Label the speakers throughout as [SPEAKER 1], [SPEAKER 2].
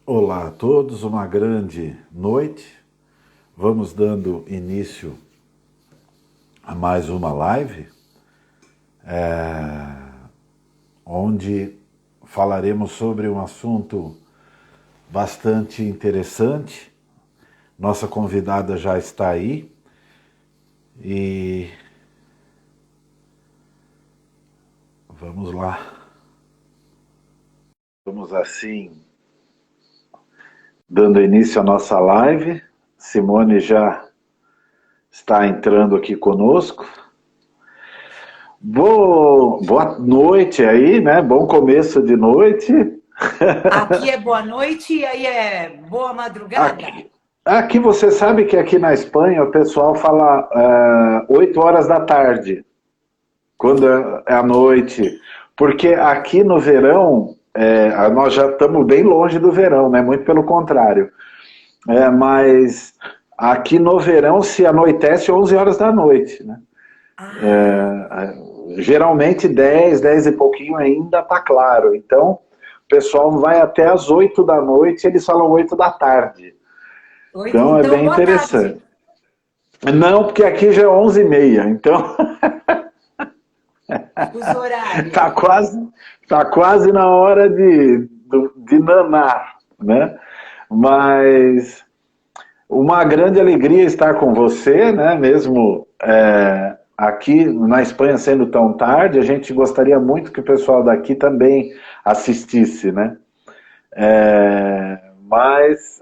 [SPEAKER 1] Olá a todos, uma grande noite. Vamos dando início a mais uma live, onde falaremos sobre um assunto bastante interessante. Nossa convidada já está aí e vamos lá. Vamos assim, dando início à nossa live. Simone já está entrando aqui conosco. Boa noite aí, né? Bom começo de noite.
[SPEAKER 2] Aqui é boa noite e aí é boa madrugada?
[SPEAKER 1] Aqui você sabe que aqui na Espanha o pessoal fala 8 horas da tarde, quando é a noite. Porque aqui no verão, nós já estamos bem longe do verão, né? Muito pelo contrário. Mas aqui no verão se anoitece 11 horas da noite, né?
[SPEAKER 2] Ah,
[SPEAKER 1] Geralmente 10 e pouquinho ainda tá claro. Então, o pessoal vai até as 8 da noite, eles falam 8 da tarde. Então é
[SPEAKER 2] então
[SPEAKER 1] bem
[SPEAKER 2] boa tarde.
[SPEAKER 1] interessante. Não, porque aqui já é 11h30, então
[SPEAKER 2] Fuso horário.
[SPEAKER 1] tá quase, tá quase na hora de nanar, né? Mas uma grande alegria estar com você, né? Mesmo aqui na Espanha sendo tão tarde, a gente gostaria muito que o pessoal daqui também assistisse, né? Mas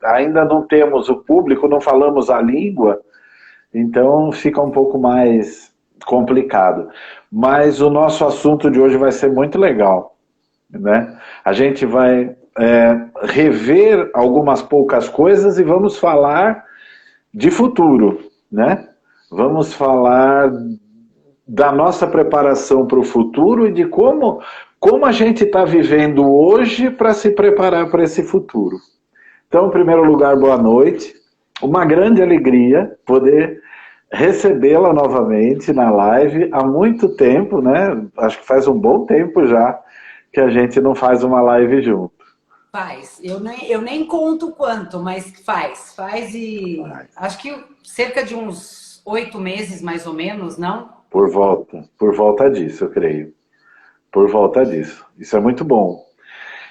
[SPEAKER 1] ainda não temos o público, não falamos a língua, então fica um pouco mais complicado. Mas o nosso assunto de hoje vai ser muito legal, né? A gente vai rever algumas poucas coisas e vamos falar de futuro, né? Vamos falar da nossa preparação para o futuro e de como a gente está vivendo hoje para se preparar para esse futuro. Então, em primeiro lugar, boa noite. Uma grande alegria poder recebê-la novamente na live. Há muito tempo, né? Acho que faz um bom tempo já que a gente não faz uma live junto.
[SPEAKER 2] Faz. Eu nem conto quanto, mas faz. Faz e acho que cerca de uns 8 meses, mais ou menos, não?
[SPEAKER 1] Por volta disso, eu creio. Por volta disso. Isso é muito bom.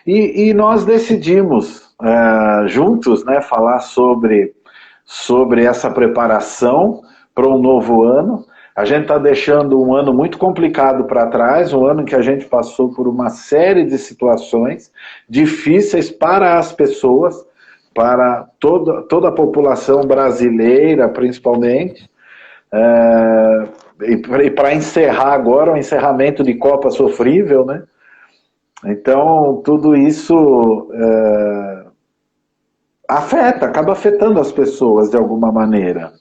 [SPEAKER 1] E nós decidimos juntos, né, falar sobre essa preparação para um novo ano. A gente está deixando um ano muito complicado para trás, um ano em que a gente passou por uma série de situações difíceis para as pessoas, para toda a população brasileira, principalmente. E para encerrar agora, o encerramento de Copa sofrível, né? Então, tudo isso acaba afetando as pessoas de alguma maneira,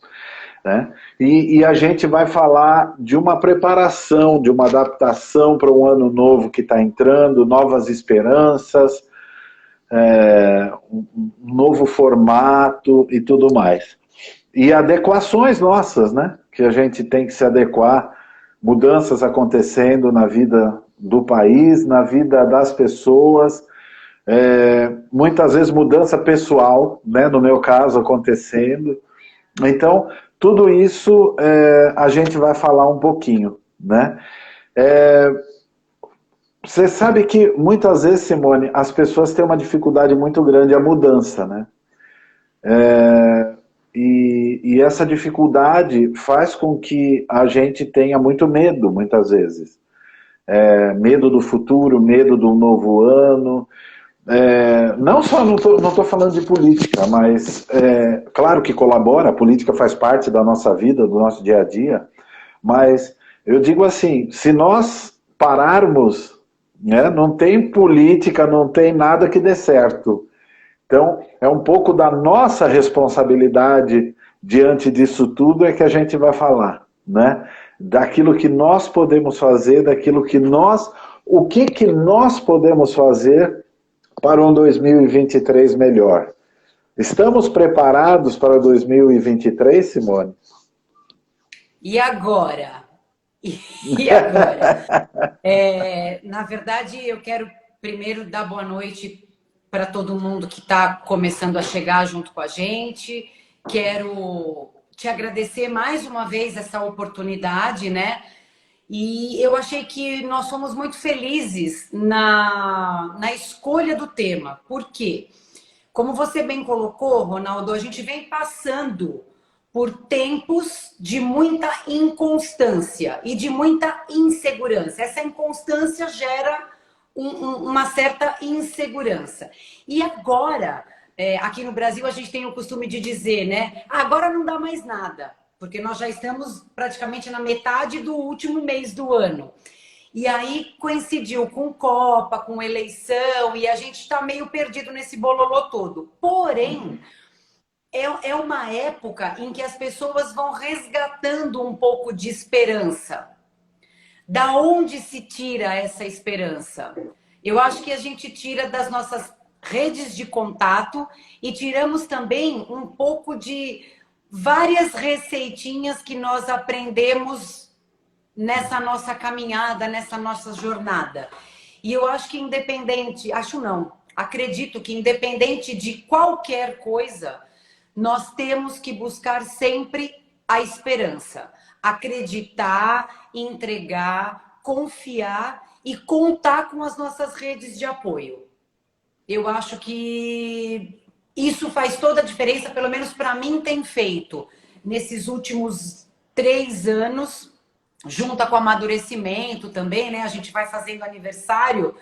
[SPEAKER 1] né? E a gente vai falar de uma preparação, de uma adaptação para um ano novo que está entrando, novas esperanças, um novo formato e tudo mais. E adequações nossas, né? Que a gente tem que se adequar, mudanças acontecendo na vida do país, na vida das pessoas, muitas vezes mudança pessoal, né? No meu caso, acontecendo. Então, tudo isso a gente vai falar um pouquinho, né? Você sabe que muitas vezes, Simone, as pessoas têm uma dificuldade muito grande à mudança, né? E essa dificuldade faz com que a gente tenha muito medo, muitas vezes. Medo do futuro, medo do novo ano. Não só, não tô falando de política, mas claro que colabora, a política faz parte da nossa vida, do nosso dia a dia, mas eu digo assim, se nós pararmos, né, não tem política, não tem nada que dê certo. Então, é um pouco da nossa responsabilidade diante disso tudo é que a gente vai falar, né? Daquilo que nós podemos fazer, o que nós podemos fazer para um 2023 melhor. Estamos preparados para 2023, Simone?
[SPEAKER 2] E agora? E agora? Na verdade, eu quero primeiro dar boa noite para todo mundo que está começando a chegar junto com a gente. Quero te agradecer mais uma vez essa oportunidade, né? E eu achei que nós fomos muito felizes na escolha do tema. Por quê? Como você bem colocou, Ronaldo, a gente vem passando por tempos de muita inconstância e de muita insegurança. Essa inconstância gera uma certa insegurança. E agora, aqui no Brasil, a gente tem o costume de dizer, né? Agora não dá mais nada, porque nós já estamos praticamente na metade do último mês do ano. E aí coincidiu com Copa, com eleição, e a gente está meio perdido nesse bololô todo. Porém, é uma época em que as pessoas vão resgatando um pouco de esperança. Da onde se tira essa esperança? Eu acho que a gente tira das nossas redes de contato e tiramos também um pouco de várias receitinhas que nós aprendemos nessa nossa caminhada, nessa nossa jornada. E eu acho que independente, acho não, acredito que independente de qualquer coisa, nós temos que buscar sempre a esperança. Acreditar, entregar, confiar e contar com as nossas redes de apoio. Eu acho que isso faz toda a diferença, pelo menos para mim tem feito nesses últimos 3 anos, junto com o amadurecimento também, né? A gente vai fazendo aniversário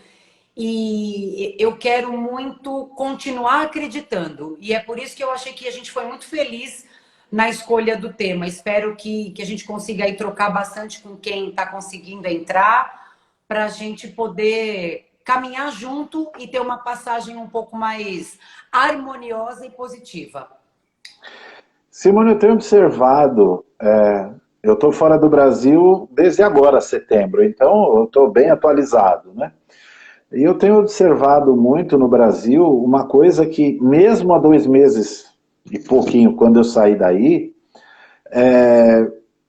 [SPEAKER 2] e eu quero muito continuar acreditando. E é por isso que eu achei que a gente foi muito feliz na escolha do tema. Espero que a gente consiga aí trocar bastante com quem está conseguindo entrar, para a gente poder caminhar junto e ter uma passagem um pouco mais harmoniosa e positiva.
[SPEAKER 1] Simone, eu tenho observado, eu estou fora do Brasil desde agora, setembro, então eu estou bem atualizado, né? E eu tenho observado muito no Brasil uma coisa que, mesmo há 2 meses e pouquinho, quando eu saí daí,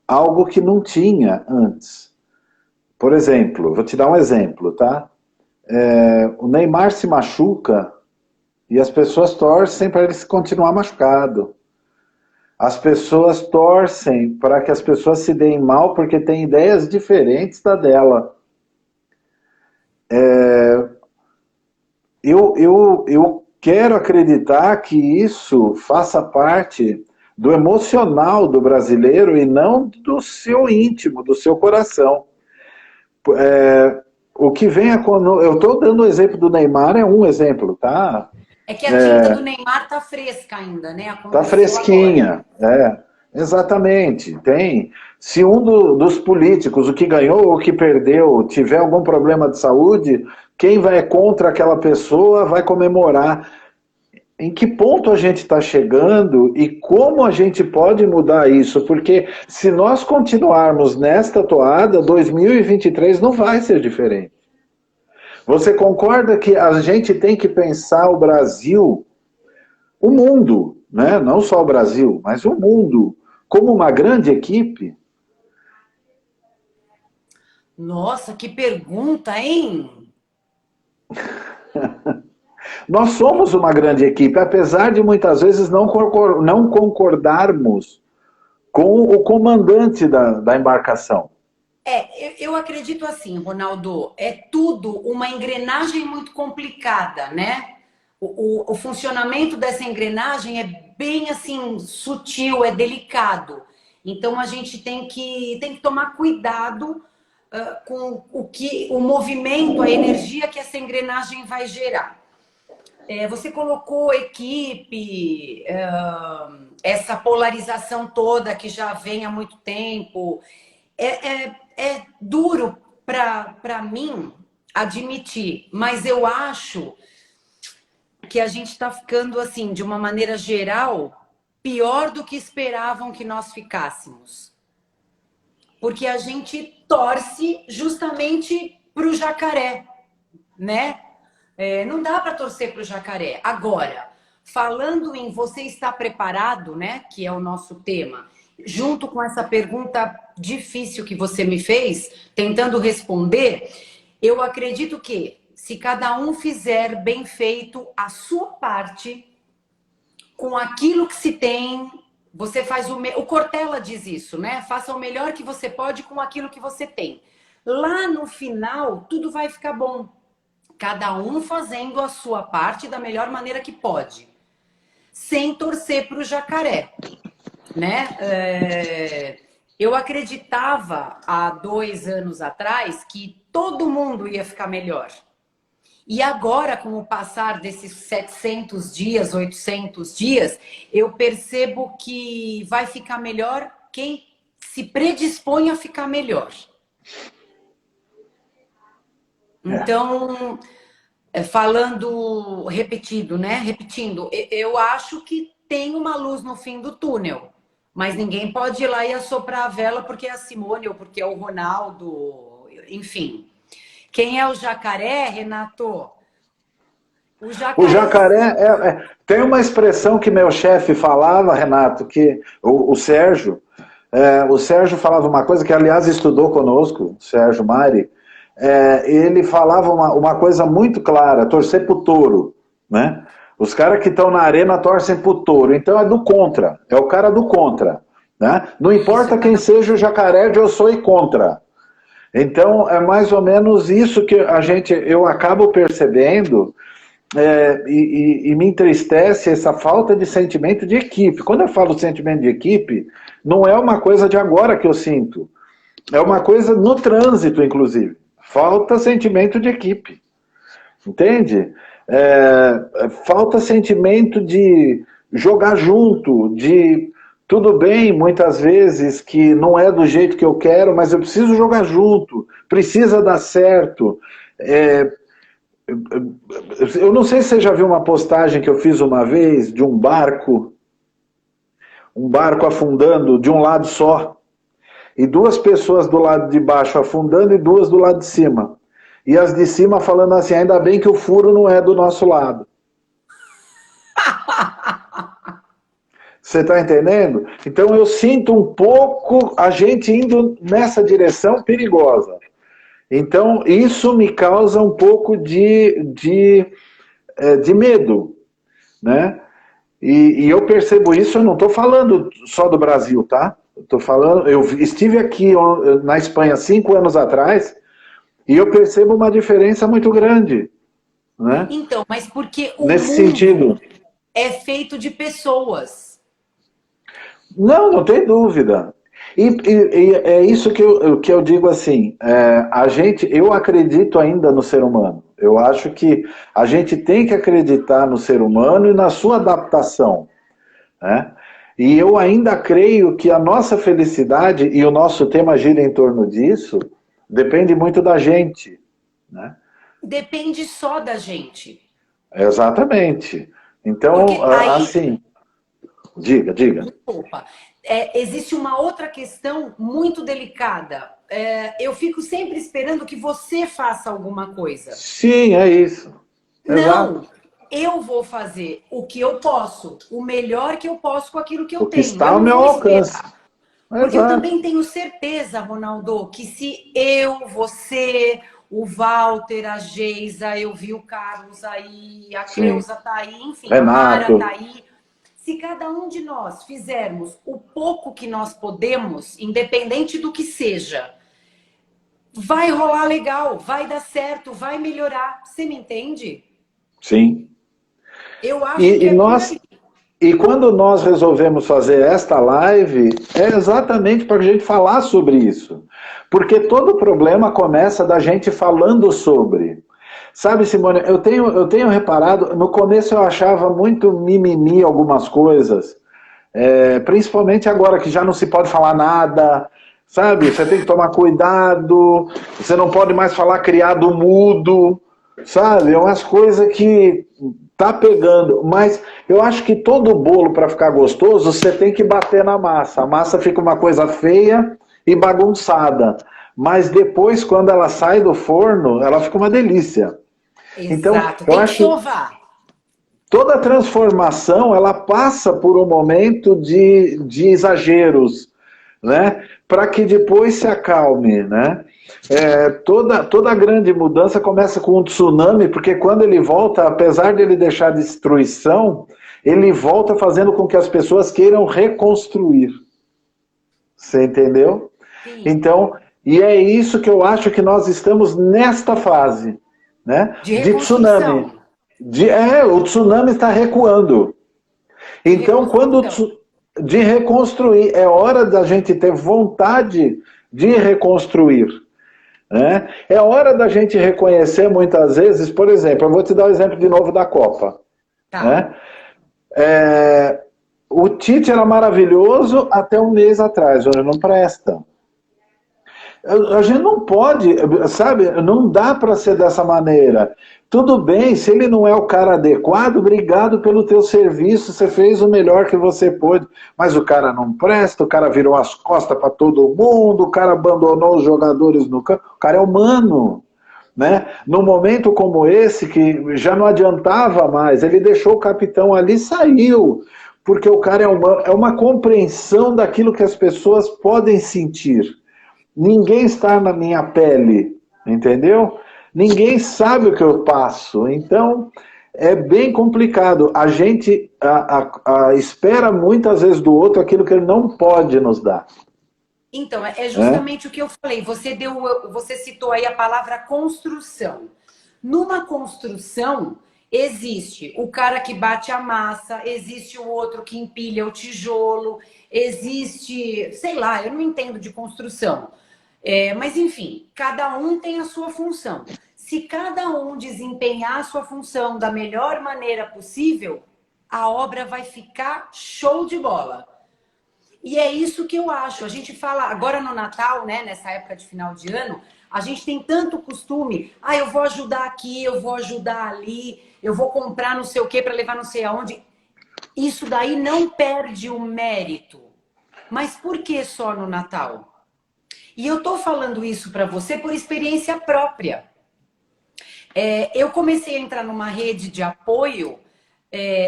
[SPEAKER 1] algo que não tinha antes. Por exemplo, vou te dar um exemplo, tá? O Neymar se machuca e as pessoas torcem para ele continuar machucado. As pessoas torcem para que as pessoas se deem mal porque têm ideias diferentes da dela. Eu quero acreditar que isso faça parte do emocional do brasileiro e não do seu íntimo, do seu coração. O que vem eu estou dando o exemplo do Neymar, é um exemplo, tá?
[SPEAKER 2] É que a tinta do Neymar tá fresca ainda, né?
[SPEAKER 1] Tá fresquinha, exatamente. Se um dos políticos, o que ganhou ou o que perdeu, tiver algum problema de saúde, quem vai contra aquela pessoa vai comemorar. Em que ponto a gente está chegando e como a gente pode mudar isso? Porque se nós continuarmos nesta toada, 2023 não vai ser diferente. Você concorda que a gente tem que pensar o Brasil, o mundo, né? Não só o Brasil, mas o mundo, como uma grande equipe?
[SPEAKER 2] Nossa, que pergunta, hein?
[SPEAKER 1] Nós somos uma grande equipe, apesar de muitas vezes não concordarmos com o comandante da embarcação.
[SPEAKER 2] Eu acredito assim, Ronaldo, é tudo uma engrenagem muito complicada, né? O funcionamento dessa engrenagem é bem assim, sutil, é delicado. Então a gente tem que tomar cuidado com o movimento, a energia que essa engrenagem vai gerar. Você colocou equipe, essa polarização toda que já vem há muito tempo. É duro para mim admitir, mas eu acho que a gente está ficando, assim, de uma maneira geral, pior do que esperavam que nós ficássemos. Porque a gente torce justamente para o jacaré, né? Não dá para torcer para o jacaré. Agora, falando em você estar preparado, né? Que é o nosso tema, junto com essa pergunta difícil que você me fez, tentando responder, eu acredito que se cada um fizer bem feito a sua parte, com aquilo que se tem, você faz o Cortella diz isso, né? Faça o melhor que você pode com aquilo que você tem. Lá no final, tudo vai ficar bom. Cada um fazendo a sua parte da melhor maneira que pode. Sem torcer para o jacaré, né? Eu acreditava há 2 anos atrás que todo mundo ia ficar melhor. E agora, com o passar desses 700 dias, 800 dias, eu percebo que vai ficar melhor quem se predispõe a ficar melhor. Então, repetindo, eu acho que tem uma luz no fim do túnel, mas ninguém pode ir lá e assoprar a vela porque é a Simone ou porque é o Ronaldo, enfim. Quem é o jacaré, Renato?
[SPEAKER 1] O jacaré tem uma expressão que meu chefe falava, Renato, que o Sérgio falava uma coisa que, aliás, estudou conosco, o Sérgio Mari. Ele falava uma coisa muito clara: torcer pro touro, né? Os caras que estão na arena torcem pro touro, então é do contra, é o cara do contra, né? Não importa quem seja o jacaré, eu sou e contra. Então é mais ou menos isso que eu acabo percebendo, e me entristece essa falta de sentimento de equipe. Quando eu falo sentimento de equipe, não é uma coisa de agora que eu sinto, é uma coisa no trânsito, inclusive. Falta sentimento de equipe, entende? Falta sentimento de jogar junto, de tudo bem, muitas vezes, que não é do jeito que eu quero, mas eu preciso jogar junto, precisa dar certo. Eu não sei se você já viu uma postagem que eu fiz uma vez de um barco afundando de um lado só. E 2 pessoas do lado de baixo afundando e 2 do lado de cima. E as de cima falando assim: ainda bem que o furo não é do nosso lado. Você está entendendo? Então eu sinto um pouco a gente indo nessa direção perigosa. Então isso me causa um pouco de medo, né? E eu percebo isso, eu não estou falando só do Brasil, tá? Eu estive aqui na Espanha 5 anos atrás e eu percebo uma diferença muito grande, né?
[SPEAKER 2] Então, mas porque o
[SPEAKER 1] nesse
[SPEAKER 2] mundo
[SPEAKER 1] sentido
[SPEAKER 2] é feito de pessoas.
[SPEAKER 1] Não tem dúvida. E é isso que eu digo assim, eu acredito ainda no ser humano. Eu acho que a gente tem que acreditar no ser humano e na sua adaptação, né? E eu ainda creio que a nossa felicidade, e o nosso tema gira em torno disso, depende muito da gente, né?
[SPEAKER 2] Depende só da gente.
[SPEAKER 1] Exatamente. Então, assim, diga.
[SPEAKER 2] Desculpa. Existe uma outra questão muito delicada. Eu fico sempre esperando que você faça alguma coisa.
[SPEAKER 1] Sim, é isso.
[SPEAKER 2] Não,
[SPEAKER 1] Exato.
[SPEAKER 2] eu vou fazer o que eu posso, o melhor que eu posso com aquilo que eu
[SPEAKER 1] O que
[SPEAKER 2] tenho.
[SPEAKER 1] está ao meu alcance.
[SPEAKER 2] Porque eu também tenho certeza, Ronaldo, que se eu, você, o Walter, a Geisa, eu vi o Carlos aí, a Cleusa tá aí, enfim,
[SPEAKER 1] Renato.
[SPEAKER 2] A Mara tá aí. Se cada um de nós fizermos o pouco que nós podemos, independente do que seja, vai rolar legal, vai dar certo, vai melhorar. Você me entende?
[SPEAKER 1] Sim.
[SPEAKER 2] Eu acho que
[SPEAKER 1] E quando nós resolvemos fazer esta live, é exatamente para a gente falar sobre isso. Porque todo problema começa da gente falando sobre. Sabe, Simone, eu tenho reparado, no começo eu achava muito mimimi algumas coisas, principalmente agora que já não se pode falar nada, sabe? Você tem que tomar cuidado, você não pode mais falar criado mudo, sabe? É umas coisas que tá pegando, mas eu acho que todo bolo para ficar gostoso, você tem que bater na massa. A massa fica uma coisa feia e bagunçada, mas depois, quando ela sai do forno, ela fica uma delícia.
[SPEAKER 2] Exato.
[SPEAKER 1] Então,
[SPEAKER 2] eu acho que
[SPEAKER 1] toda transformação, ela passa por um momento de exageros, né? para que depois se acalme, né? Toda grande mudança começa com um tsunami, porque quando ele volta, apesar de ele deixar destruição, ele volta fazendo com que as pessoas queiram reconstruir. Você entendeu?
[SPEAKER 2] Sim.
[SPEAKER 1] Então, e é isso que eu acho que nós estamos nesta fase, né?
[SPEAKER 2] De
[SPEAKER 1] tsunami. O tsunami está recuando. Então, de reconstruir, é hora da gente ter vontade de reconstruir. Né? É hora da gente reconhecer muitas vezes, por exemplo, eu vou te dar o exemplo de novo da Copa.
[SPEAKER 2] Tá.
[SPEAKER 1] Né? O Tite era maravilhoso até um mês atrás, hoje não presta. A gente não pode, sabe, não dá para ser dessa maneira. Tudo bem, se ele não é o cara adequado, obrigado pelo teu serviço, você fez o melhor que você pôde, mas o cara não presta, o cara virou as costas para todo mundo, o cara abandonou os jogadores no campo, o cara é humano. Né? Num momento como esse, que já não adiantava mais, ele deixou o capitão ali e saiu, porque o cara é humano, é uma compreensão daquilo que as pessoas podem sentir. Ninguém está na minha pele, entendeu? Ninguém sabe o que eu passo, então é bem complicado. A gente espera muitas vezes do outro aquilo que ele não pode nos dar.
[SPEAKER 2] Então, é justamente o que eu falei. Você citou aí a palavra construção. Numa construção, existe o cara que bate a massa, existe o outro que empilha o tijolo, existe, sei lá, eu não entendo de construção. Mas, enfim, cada um tem a sua função. Se cada um desempenhar a sua função da melhor maneira possível, a obra vai ficar show de bola. E é isso que eu acho. A gente fala, agora no Natal, né, nessa época de final de ano, a gente tem tanto costume, eu vou ajudar aqui, eu vou ajudar ali, eu vou comprar não sei o que para levar não sei aonde. Isso daí não perde o mérito. Mas por que só no Natal? E eu tô falando isso para você por experiência própria. Eu comecei a entrar numa rede de apoio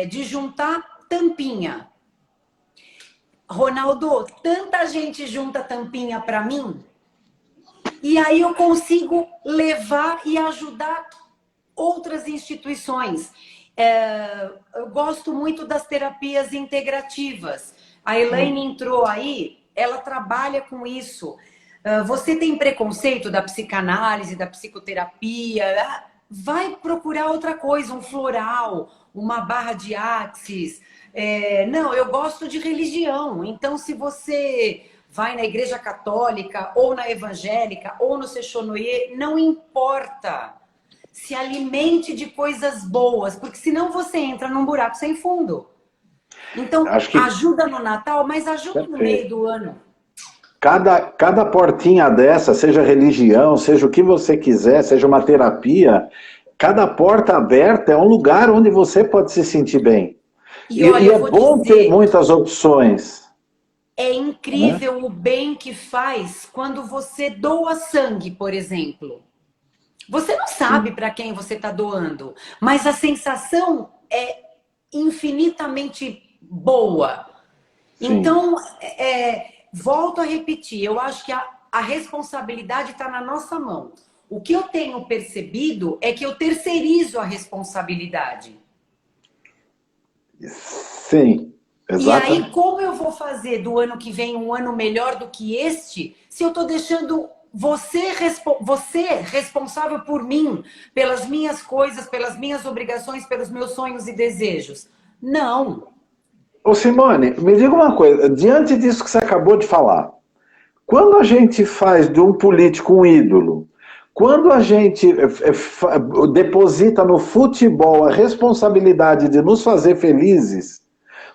[SPEAKER 2] de juntar tampinha. Ronaldo, tanta gente junta tampinha para mim, e aí eu consigo levar e ajudar outras instituições. Eu gosto muito das terapias integrativas. A Elaine entrou aí, ela trabalha com isso. Você tem preconceito da psicanálise, da psicoterapia? Vai procurar outra coisa, um floral, uma barra de axis. Não, eu gosto de religião. Então, se você vai na igreja católica, ou na evangélica, ou no Sechonoye, não importa. Se alimente de coisas boas, porque senão você entra num buraco sem fundo. Então, ajuda no Natal, mas ajuda no meio do ano.
[SPEAKER 1] Cada portinha dessa, seja religião, seja o que você quiser, seja uma terapia, cada porta aberta é um lugar onde você pode se sentir bem. E é bom ter muitas opções.
[SPEAKER 2] É incrível o bem que faz quando você doa sangue, por exemplo. Você não sabe para quem você está doando, mas a sensação é infinitamente boa. Sim. Então, volto a repetir, eu acho que a responsabilidade está na nossa mão. O que eu tenho percebido é que eu terceirizo a responsabilidade.
[SPEAKER 1] Sim, exatamente.
[SPEAKER 2] E aí, como eu vou fazer do ano que vem um ano melhor do que este, se eu estou deixando você responsável por mim, pelas minhas coisas, pelas minhas obrigações, pelos meus sonhos e desejos? Não.
[SPEAKER 1] Ô Simone, me diga uma coisa, diante disso que você acabou de falar, quando a gente faz de um político um ídolo, quando a gente deposita no futebol a responsabilidade de nos fazer felizes,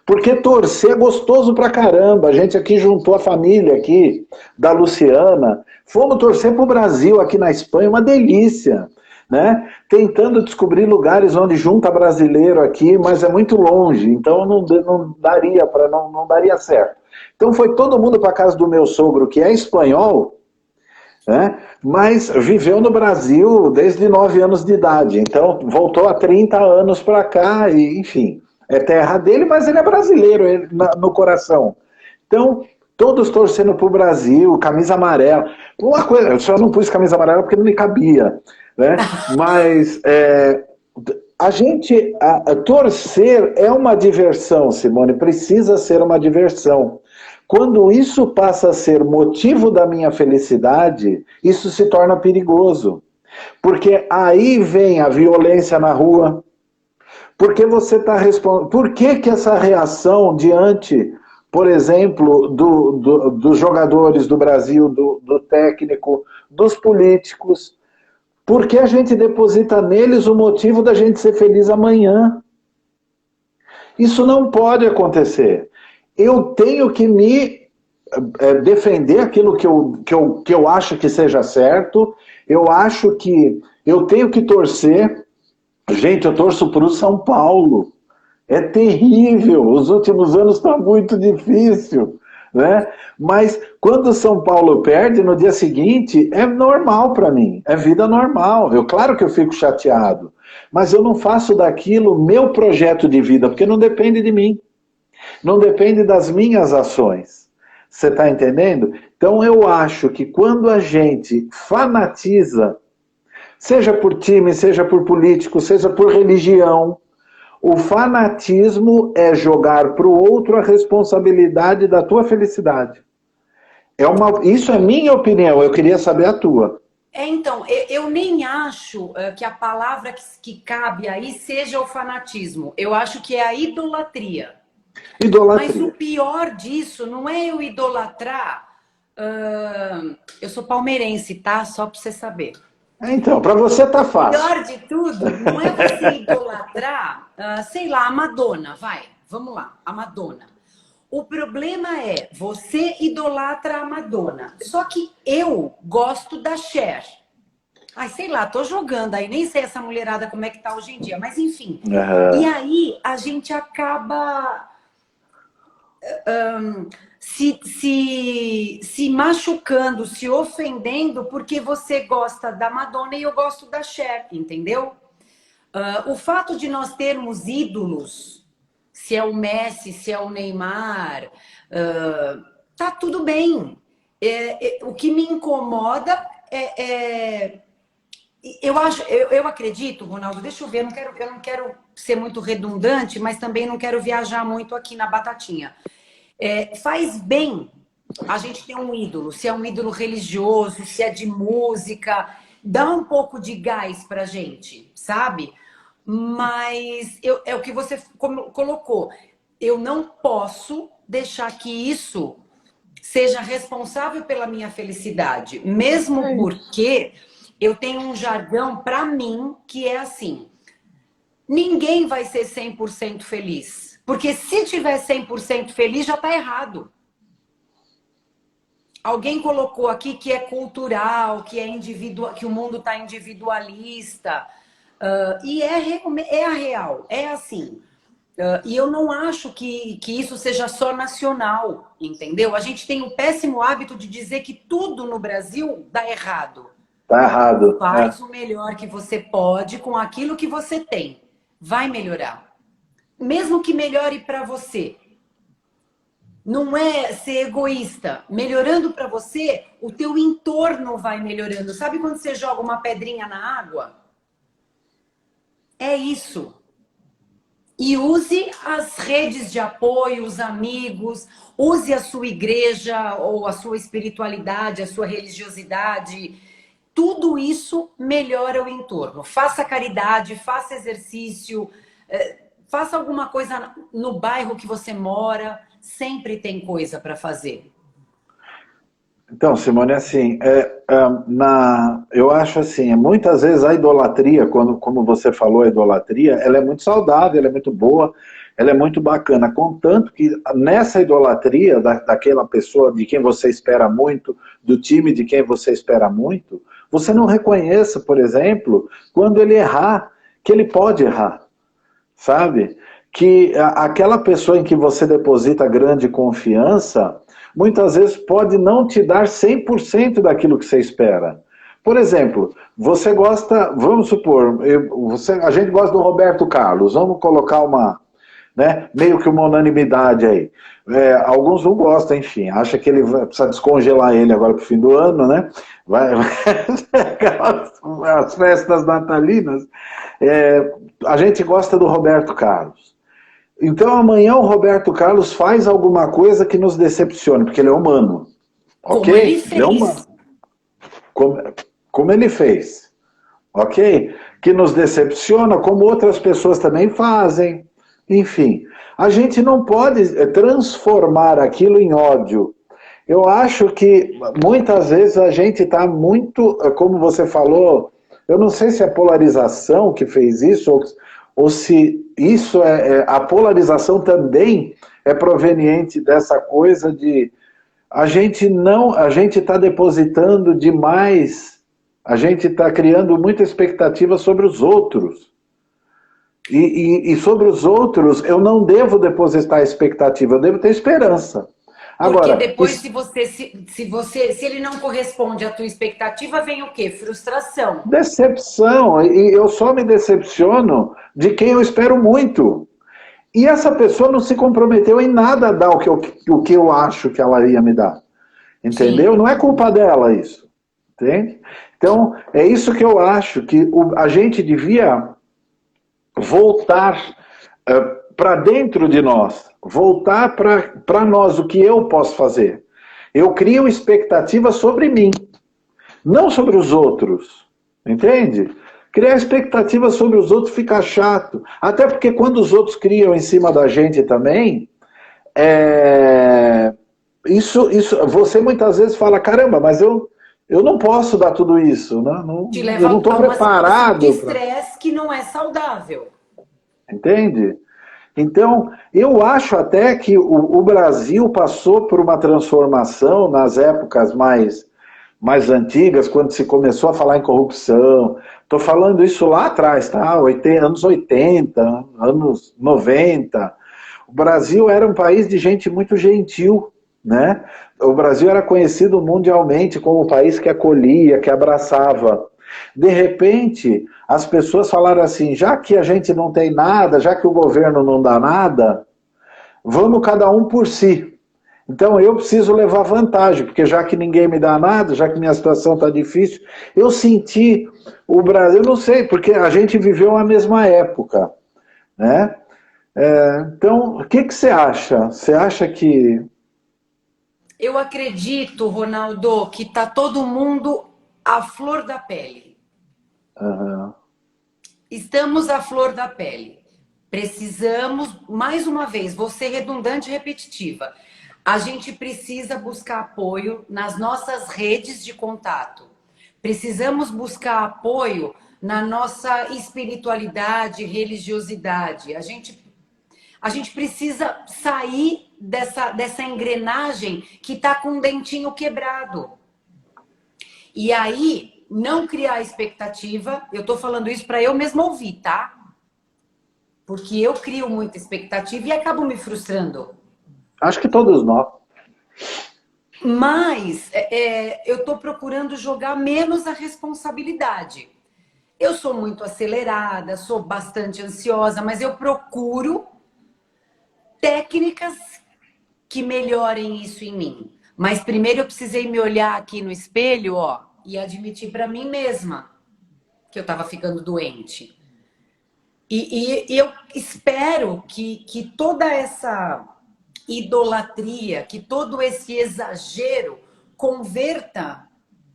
[SPEAKER 1] porque torcer é gostoso pra caramba, a gente aqui juntou a família aqui, da Luciana, fomos torcer pro Brasil aqui na Espanha, uma delícia. Né? Tentando descobrir lugares onde junta brasileiro aqui, mas é muito longe, então não daria certo. Então foi todo mundo para casa do meu sogro, que é espanhol, né? Mas viveu no Brasil desde 9 anos de idade, então voltou há 30 anos para cá, e enfim, é terra dele, mas ele é brasileiro no coração. Então, todos torcendo para o Brasil, camisa amarela. Uma coisa, eu só não pus camisa amarela porque não me cabia, né? Mas torcer é uma diversão, Simone, precisa ser uma diversão. Quando isso passa a ser motivo da minha felicidade, isso se torna perigoso. Porque aí vem a violência na rua. Porque você está respondendo. Por que essa reação diante, por exemplo, dos jogadores do Brasil, do técnico, dos políticos? Por que a gente deposita neles o motivo da gente ser feliz amanhã? Isso não pode acontecer. Eu tenho que me defender aquilo que eu acho que seja certo. Eu acho que eu tenho que torcer. Gente, eu torço para o São Paulo. É terrível. Os últimos anos está muito difícil, né? Mas quando o São Paulo perde, no dia seguinte, é normal para mim. É vida normal. Claro que eu fico chateado. Mas eu não faço daquilo meu projeto de vida, porque não depende de mim. Não depende das minhas ações. Você está entendendo? Então eu acho que quando a gente fanatiza, seja por time, seja por político, seja por religião, o fanatismo é jogar para o outro a responsabilidade da tua felicidade. Isso é minha opinião, eu queria saber a tua.
[SPEAKER 2] Então, eu nem acho que a palavra que cabe aí seja o fanatismo. Eu acho que é a idolatria. Mas o pior disso não é eu idolatrar. Eu sou palmeirense, tá? Só para você saber.
[SPEAKER 1] Então, para você tá fácil.
[SPEAKER 2] O pior de tudo não é você idolatrar, sei lá, a Madonna, vai. Vamos lá, a Madonna. O problema é, você idolatra a Madonna. Só que eu gosto da Cher. Ai, sei lá, tô jogando aí, nem sei essa mulherada como é que tá hoje em dia, mas enfim. E aí a gente acaba se machucando, se ofendendo porque você gosta da Madonna e eu gosto da Cher, entendeu? O fato de nós termos ídolos, se é o Messi, se é o Neymar, tá tudo bem. O que me incomoda eu acredito, Ronaldo, deixa eu ver, eu não quero ser muito redundante, mas também não quero viajar muito aqui na batatinha. Faz bem a gente ter um ídolo, se é um ídolo religioso, se é de música, dá um pouco de gás pra gente, sabe? Mas é o que você colocou. Eu não posso deixar que isso seja responsável pela minha felicidade, mesmo porque eu tenho um jargão para mim que é assim: ninguém vai ser 100% feliz. Porque se tiver 100% feliz, já está errado. Alguém colocou aqui que é cultural, que é individual, que o mundo está individualista. E é a real, é assim. E eu não acho que isso seja só nacional, entendeu? A gente tem o péssimo hábito de dizer que tudo no Brasil dá errado.
[SPEAKER 1] Tá errado.
[SPEAKER 2] Faz o melhor que você pode com aquilo que você tem. Vai melhorar. Mesmo que melhore para você. Não é ser egoísta. Melhorando para você, o teu entorno vai melhorando. Sabe quando você joga uma pedrinha na água? É isso. E use as redes de apoio, os amigos, use a sua igreja ou a sua espiritualidade, a sua religiosidade. Tudo isso melhora o entorno. Faça caridade, faça exercício, faça alguma coisa no bairro que você mora. Sempre tem coisa para fazer.
[SPEAKER 1] Então, Simone, assim, eu acho assim, muitas vezes a idolatria, como você falou, a idolatria, ela é muito saudável, ela é muito boa, ela é muito bacana, contanto que nessa idolatria daquela pessoa de quem você espera muito, do time de quem você espera muito, você não reconheça, por exemplo, quando ele errar, que ele pode errar, sabe? Que aquela pessoa em que você deposita grande confiança, muitas vezes pode não te dar 100% daquilo que você espera. Por exemplo, você gosta, vamos supor, a gente gosta do Roberto Carlos, vamos colocar né? Meio que uma unanimidade aí. Alguns não gostam, enfim, acha que ele precisa descongelar ele agora para o fim do ano, né? As festas natalinas. A gente gosta do Roberto Carlos. Então amanhã o Roberto Carlos faz alguma coisa que nos decepcione, porque ele é humano.
[SPEAKER 2] Como
[SPEAKER 1] Ok?
[SPEAKER 2] ele fez.
[SPEAKER 1] Ele é humano. Como ele fez. Ok? Que nos decepciona, como outras pessoas também fazem. Enfim, a gente não pode transformar aquilo em ódio. Eu acho que muitas vezes a gente está muito, como você falou, eu não sei se é a polarização que fez isso, ou se isso a polarização também é proveniente dessa coisa de a gente está depositando demais, a gente está criando muita expectativa sobre os outros. E sobre os outros, eu não devo depositar expectativa, eu devo ter esperança.
[SPEAKER 2] Porque
[SPEAKER 1] Agora,
[SPEAKER 2] depois, se ele não corresponde à tua expectativa, vem o quê? Frustração.
[SPEAKER 1] decepção, e eu só me decepciono de quem eu espero muito. E essa pessoa não se comprometeu em nada a dar o que eu acho que ela ia me dar. Entendeu?
[SPEAKER 2] Sim.
[SPEAKER 1] Não é culpa dela isso. Entende? Então, é isso que eu acho, que a gente devia voltar para dentro de nós, voltar para nós, o que eu posso fazer. Eu crio expectativa sobre mim, não sobre os outros, entende? Criar expectativa sobre os outros fica chato, até porque quando os outros criam em cima da gente também, isso você muitas vezes fala, caramba, mas eu não posso dar tudo isso, né?
[SPEAKER 2] Te
[SPEAKER 1] Eu não
[SPEAKER 2] leva
[SPEAKER 1] estou
[SPEAKER 2] a uma situação de
[SPEAKER 1] preparado para...
[SPEAKER 2] estresse que não é saudável.
[SPEAKER 1] Entende? Então, eu acho até que o Brasil passou por uma transformação nas épocas mais antigas, quando se começou a falar em corrupção. Estou falando isso lá atrás, tá? Anos 80, anos 90. O Brasil era um país de gente muito gentil, né? O Brasil era conhecido mundialmente como um país que acolhia, que abraçava. De repente, as pessoas falaram assim, já que a gente não tem nada, já que o governo não dá nada, vamos cada um por si. Então eu preciso levar vantagem, porque já que ninguém me dá nada, já que minha situação está difícil, eu senti o Brasil, eu não sei, porque a gente viveu a mesma época, né? Então, o que você acha? Você acha que...
[SPEAKER 2] Eu acredito, Ronaldo, que está todo mundo à flor da pele.
[SPEAKER 1] Uhum.
[SPEAKER 2] Estamos à flor da pele. Precisamos, mais uma vez, vou ser redundante e repetitiva. A gente precisa buscar apoio nas nossas redes de contato. Precisamos buscar apoio na nossa espiritualidade, religiosidade. A gente precisa sair dessa engrenagem que está com um dentinho quebrado. E aí, não criar expectativa. Eu estou falando isso para eu mesma ouvir, tá? Porque eu crio muita expectativa e acabo me frustrando.
[SPEAKER 1] Acho que todos nós.
[SPEAKER 2] Mas eu estou procurando jogar menos a responsabilidade. Eu sou muito acelerada, sou bastante ansiosa, mas eu procuro técnicas que melhorem isso em mim. Mas primeiro eu precisei me olhar aqui no espelho, ó, e admitir para mim mesma que eu estava ficando doente. E eu espero que toda essa idolatria, que todo esse exagero converta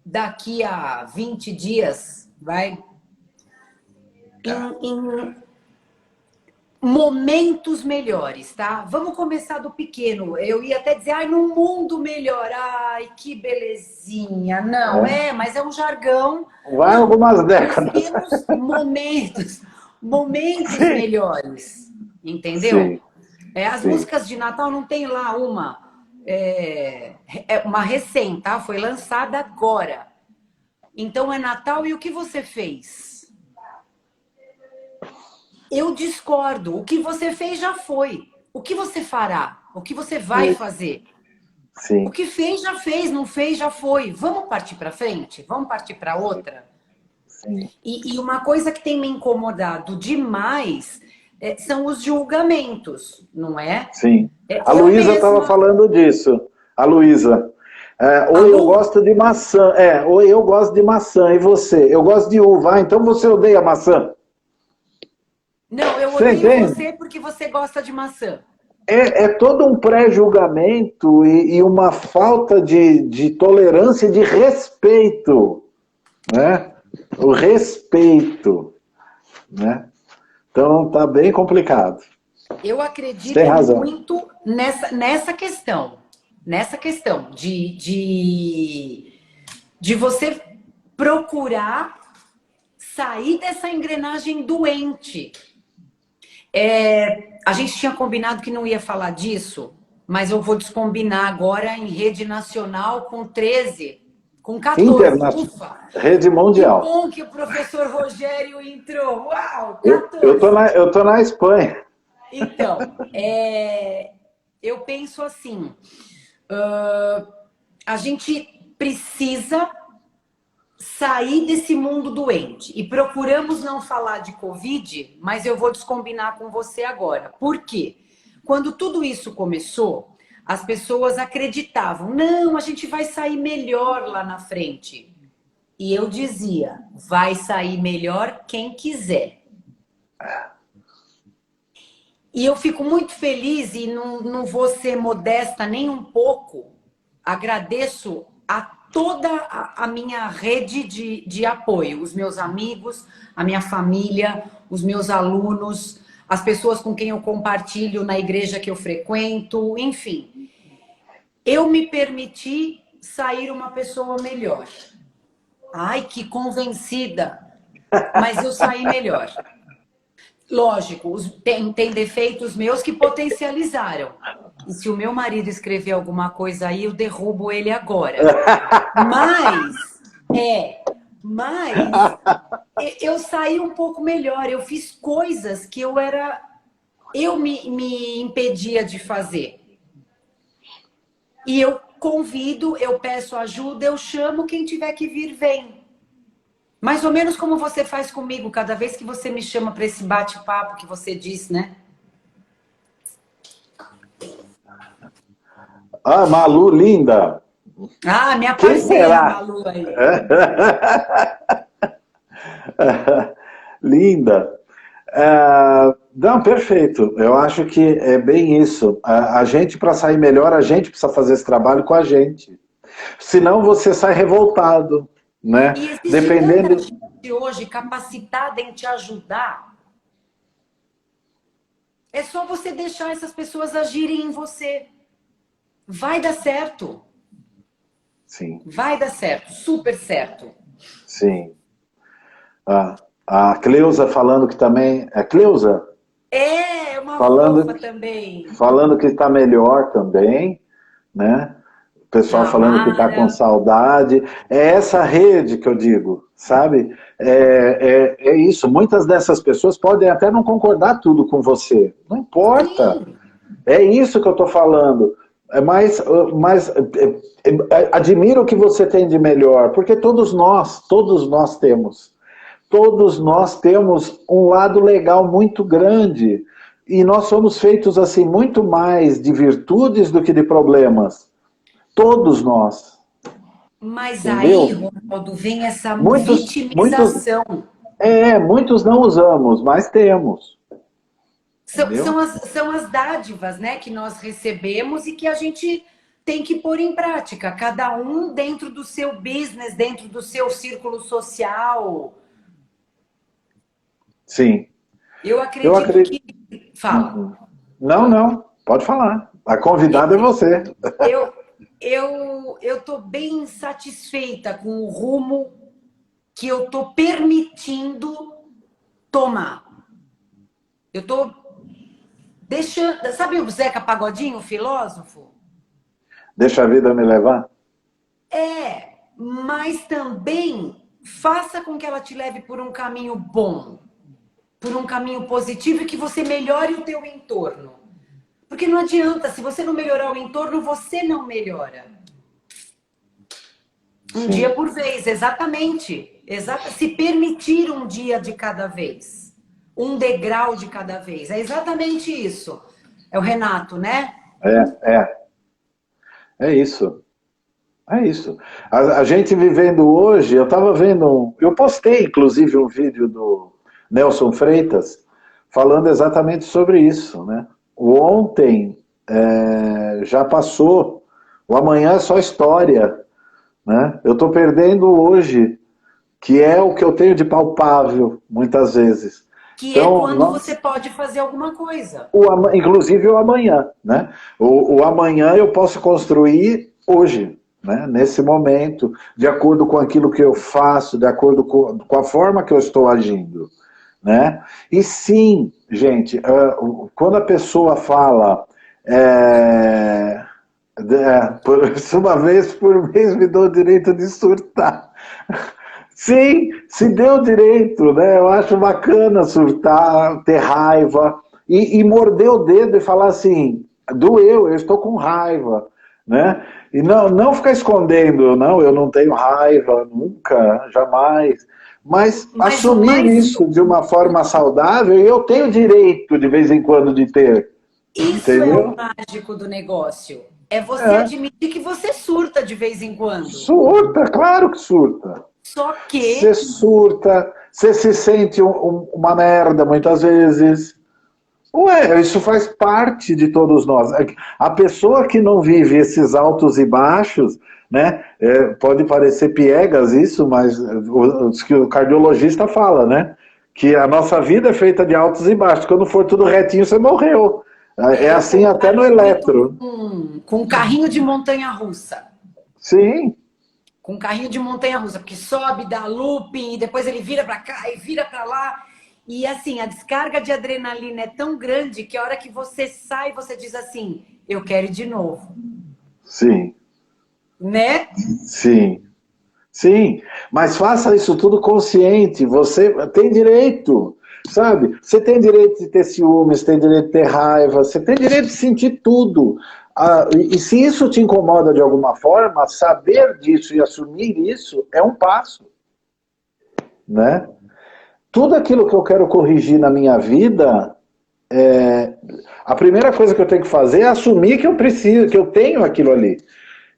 [SPEAKER 2] daqui a 20 dias, vai, em momentos melhores, tá? Vamos começar do pequeno. Eu ia até dizer, ai, num mundo melhor. Ai, que belezinha. Não, mas é um jargão.
[SPEAKER 1] Vai
[SPEAKER 2] Não,
[SPEAKER 1] algumas décadas.
[SPEAKER 2] temos momentos
[SPEAKER 1] Sim.
[SPEAKER 2] melhores, entendeu?
[SPEAKER 1] Sim.
[SPEAKER 2] As
[SPEAKER 1] Sim.
[SPEAKER 2] músicas de Natal não tem lá uma recém, tá? Foi lançada agora. Então é Natal e o que você fez? Eu discordo. O que você fez já foi. O que você fará? O que você vai fazer?
[SPEAKER 1] Sim.
[SPEAKER 2] O que fez já fez, não fez já foi. Vamos partir para frente? Vamos partir para outra?
[SPEAKER 1] Sim.
[SPEAKER 2] E uma coisa que tem me incomodado demais são os julgamentos, não é?
[SPEAKER 1] Sim. A
[SPEAKER 2] Eu
[SPEAKER 1] Luísa estava
[SPEAKER 2] mesma...
[SPEAKER 1] falando disso. A Luísa. Ou eu gosto de maçã. Ou eu gosto de maçã. E você? Eu gosto de uva. Então você odeia maçã?
[SPEAKER 2] Não, eu
[SPEAKER 1] Você
[SPEAKER 2] odeio
[SPEAKER 1] entende?
[SPEAKER 2] você porque você gosta de maçã.
[SPEAKER 1] É todo um pré-julgamento e uma falta de tolerância, de respeito, né? O respeito, né? Então tá bem complicado.
[SPEAKER 2] Eu
[SPEAKER 1] Você tem
[SPEAKER 2] acredito
[SPEAKER 1] razão.
[SPEAKER 2] muito nessa questão. Nessa questão de você procurar sair dessa engrenagem doente. A gente tinha combinado que não ia falar disso, mas eu vou descombinar agora em rede nacional com 13, com 14.
[SPEAKER 1] Internacional.
[SPEAKER 2] Ufa!
[SPEAKER 1] Rede
[SPEAKER 2] Que
[SPEAKER 1] mundial.
[SPEAKER 2] bom que o professor Rogério entrou. Uau,
[SPEAKER 1] Eu
[SPEAKER 2] 14.
[SPEAKER 1] eu tô na Espanha.
[SPEAKER 2] Então, eu penso assim, a gente precisa sair desse mundo doente. E procuramos não falar de Covid, mas eu vou descombinar com você agora. Por quê? Quando tudo isso começou, as pessoas acreditavam, não, a gente vai sair melhor lá na frente. E eu dizia, vai sair melhor quem quiser. E eu fico muito feliz e não vou ser modesta nem um pouco. Agradeço a toda a minha rede de apoio, os meus amigos, a minha família, os meus alunos, as pessoas com quem eu compartilho na igreja que eu frequento, enfim. Eu me permiti sair uma pessoa melhor. Ai, que convencida! Mas eu saí melhor. Lógico, tem defeitos meus que potencializaram. E se o meu marido escrever alguma coisa aí, eu derrubo ele agora. Mas eu saí um pouco melhor. Eu fiz coisas que eu me impedia de fazer. E eu convido, eu peço ajuda, eu chamo, quem tiver que vir, vem. Mais ou menos como você faz comigo, cada vez que você me chama para esse bate-papo que você diz, né?
[SPEAKER 1] Ah, Malu, linda!
[SPEAKER 2] Ah, minha
[SPEAKER 1] Quem
[SPEAKER 2] parceira,
[SPEAKER 1] será?
[SPEAKER 2] Malu aí.
[SPEAKER 1] Linda! Não, perfeito. Eu acho que é bem isso. A gente, para sair melhor, a gente precisa fazer esse trabalho com a gente. Senão você sai revoltado, né?
[SPEAKER 2] E existe tanta
[SPEAKER 1] Dependendo.
[SPEAKER 2] gente hoje capacitada em te ajudar. É só você deixar essas pessoas agirem em você. Vai dar certo.
[SPEAKER 1] Sim,
[SPEAKER 2] Vai dar certo, super certo.
[SPEAKER 1] sim. A Cleusa falando que também. É Cleusa?
[SPEAKER 2] É uma
[SPEAKER 1] Falando,
[SPEAKER 2] fofa também.
[SPEAKER 1] falando que está melhor também, né? O pessoal
[SPEAKER 2] A
[SPEAKER 1] falando que está com
[SPEAKER 2] Mara.
[SPEAKER 1] saudade. É essa rede que eu digo, sabe? É isso. Muitas dessas pessoas podem até não concordar tudo com você. Não importa.
[SPEAKER 2] Sim.
[SPEAKER 1] É isso que eu estou falando. Mas admiro o que você tem de melhor, porque todos nós temos. Todos nós temos um lado legal muito grande. E nós somos feitos assim muito mais de virtudes do que de problemas. Todos nós.
[SPEAKER 2] Mas aí,
[SPEAKER 1] Entendeu?
[SPEAKER 2] Ronaldo, vem essa
[SPEAKER 1] Muitos,
[SPEAKER 2] vitimização.
[SPEAKER 1] muitos não usamos, mas temos. Entendeu?
[SPEAKER 2] São as dádivas, né, que nós recebemos e que a gente tem que pôr em prática. Cada um dentro do seu business, dentro do seu círculo social.
[SPEAKER 1] Sim.
[SPEAKER 2] Eu
[SPEAKER 1] Eu
[SPEAKER 2] acredito
[SPEAKER 1] acredito.
[SPEAKER 2] que... Fala.
[SPEAKER 1] Não, não. Pode falar. A convidada é você.
[SPEAKER 2] Eu tô bem satisfeita com o rumo que eu tô permitindo tomar. Eu tô deixando... Sabe o Zeca Pagodinho, o filósofo?
[SPEAKER 1] Deixa a vida me levar.
[SPEAKER 2] Mas também faça com que ela te leve por um caminho bom, por um caminho positivo e que você melhore o teu entorno. Porque não adianta, se você não melhorar o entorno, você não melhora. Um dia por vez, exatamente. Se permitir um dia de cada vez. um degrau de cada vez. É exatamente isso. É o Renato, né?
[SPEAKER 1] É isso. É isso. A gente vivendo hoje, eu estava vendo, eu postei inclusive um vídeo do Nelson Freitas falando exatamente sobre isso, né? O ontem já passou, o amanhã é só história, né? Eu estou perdendo hoje, que é o que eu tenho de palpável, muitas vezes.
[SPEAKER 2] Que é
[SPEAKER 1] Então,
[SPEAKER 2] quando você pode fazer alguma coisa.
[SPEAKER 1] inclusive o amanhã, né? O amanhã eu posso construir hoje, né? Nesse momento, de acordo com aquilo que eu faço, de acordo com a forma que eu estou agindo, né? E sim, gente, quando a pessoa fala uma vez por mês me dou o direito de surtar. Sim, se deu direito, né? Eu acho bacana surtar, ter raiva e morder o dedo e falar assim, doeu, eu estou com raiva, né? E não ficar escondendo, não, eu não tenho raiva, nunca, jamais. Mas assumir isso de uma forma saudável, e eu tenho direito de vez em quando de ter.
[SPEAKER 2] Isso
[SPEAKER 1] Entendeu?
[SPEAKER 2] é o mágico do negócio. É você admitir que você surta de vez em quando.
[SPEAKER 1] Surta, claro que surta.
[SPEAKER 2] Só que...
[SPEAKER 1] Você surta, você se sente uma merda muitas vezes. Ué, isso faz parte de todos nós. A pessoa que não vive esses altos e baixos, né? Pode parecer piegas isso, mas o cardiologista fala, né? Que a nossa vida é feita de altos e baixos. Quando for tudo retinho, você morreu. É assim até no eletro.
[SPEAKER 2] Com um carrinho de montanha-russa.
[SPEAKER 1] Sim.
[SPEAKER 2] Com um carrinho de montanha-russa, porque sobe, dá looping, e depois ele vira para cá e vira para lá. E assim, a descarga de adrenalina é tão grande que a hora que você sai, você diz assim, eu quero ir de novo.
[SPEAKER 1] Sim.
[SPEAKER 2] Né?
[SPEAKER 1] Sim. Sim, mas faça isso tudo consciente. Você tem direito, sabe? Você tem direito de ter ciúmes, tem direito de ter raiva, você tem direito de sentir tudo. E se isso te incomoda de alguma forma, saber disso e assumir isso é um passo, né? Tudo aquilo que eu quero corrigir na minha vida, a primeira coisa que eu tenho que fazer é assumir que eu preciso, que eu tenho aquilo ali.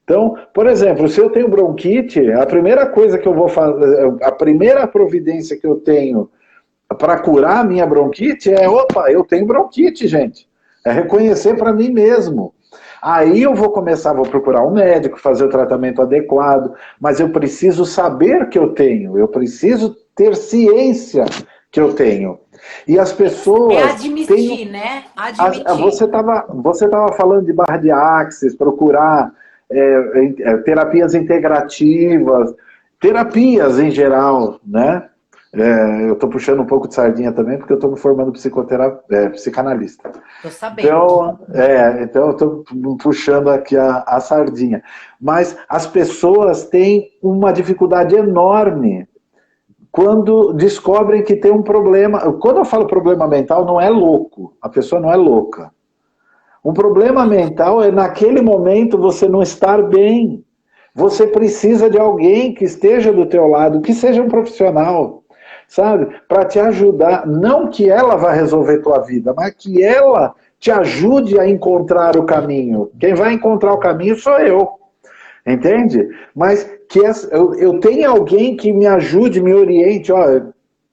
[SPEAKER 1] Então, por exemplo, se eu tenho bronquite, a primeira coisa que eu vou fazer, a primeira providência que eu tenho para curar a minha bronquite opa, eu tenho bronquite, gente. É reconhecer para mim mesmo. Aí eu vou procurar um médico, fazer o tratamento adequado, mas eu preciso saber que eu tenho, eu preciso ter ciência que eu tenho. E as pessoas...
[SPEAKER 2] admitir, né? Admitir.
[SPEAKER 1] Você estava falando de barra de axis, procurar terapias integrativas, terapias em geral, né? Eu estou puxando um pouco de sardinha também, porque eu estou me formando psicanalista.
[SPEAKER 2] Estou sabendo.
[SPEAKER 1] Então eu estou puxando aqui a sardinha. Mas as pessoas têm uma dificuldade enorme quando descobrem que tem um problema. Quando eu falo problema mental, não é louco. A pessoa não é louca. Um problema mental é naquele momento você não estar bem. Você precisa de alguém que esteja do teu lado, que seja um profissional, sabe? Para te ajudar. Não que ela vá resolver tua vida, mas que ela te ajude a encontrar o caminho. Quem vai encontrar o caminho sou eu. Entende? Mas que eu tenha alguém que me ajude, me oriente. Ó,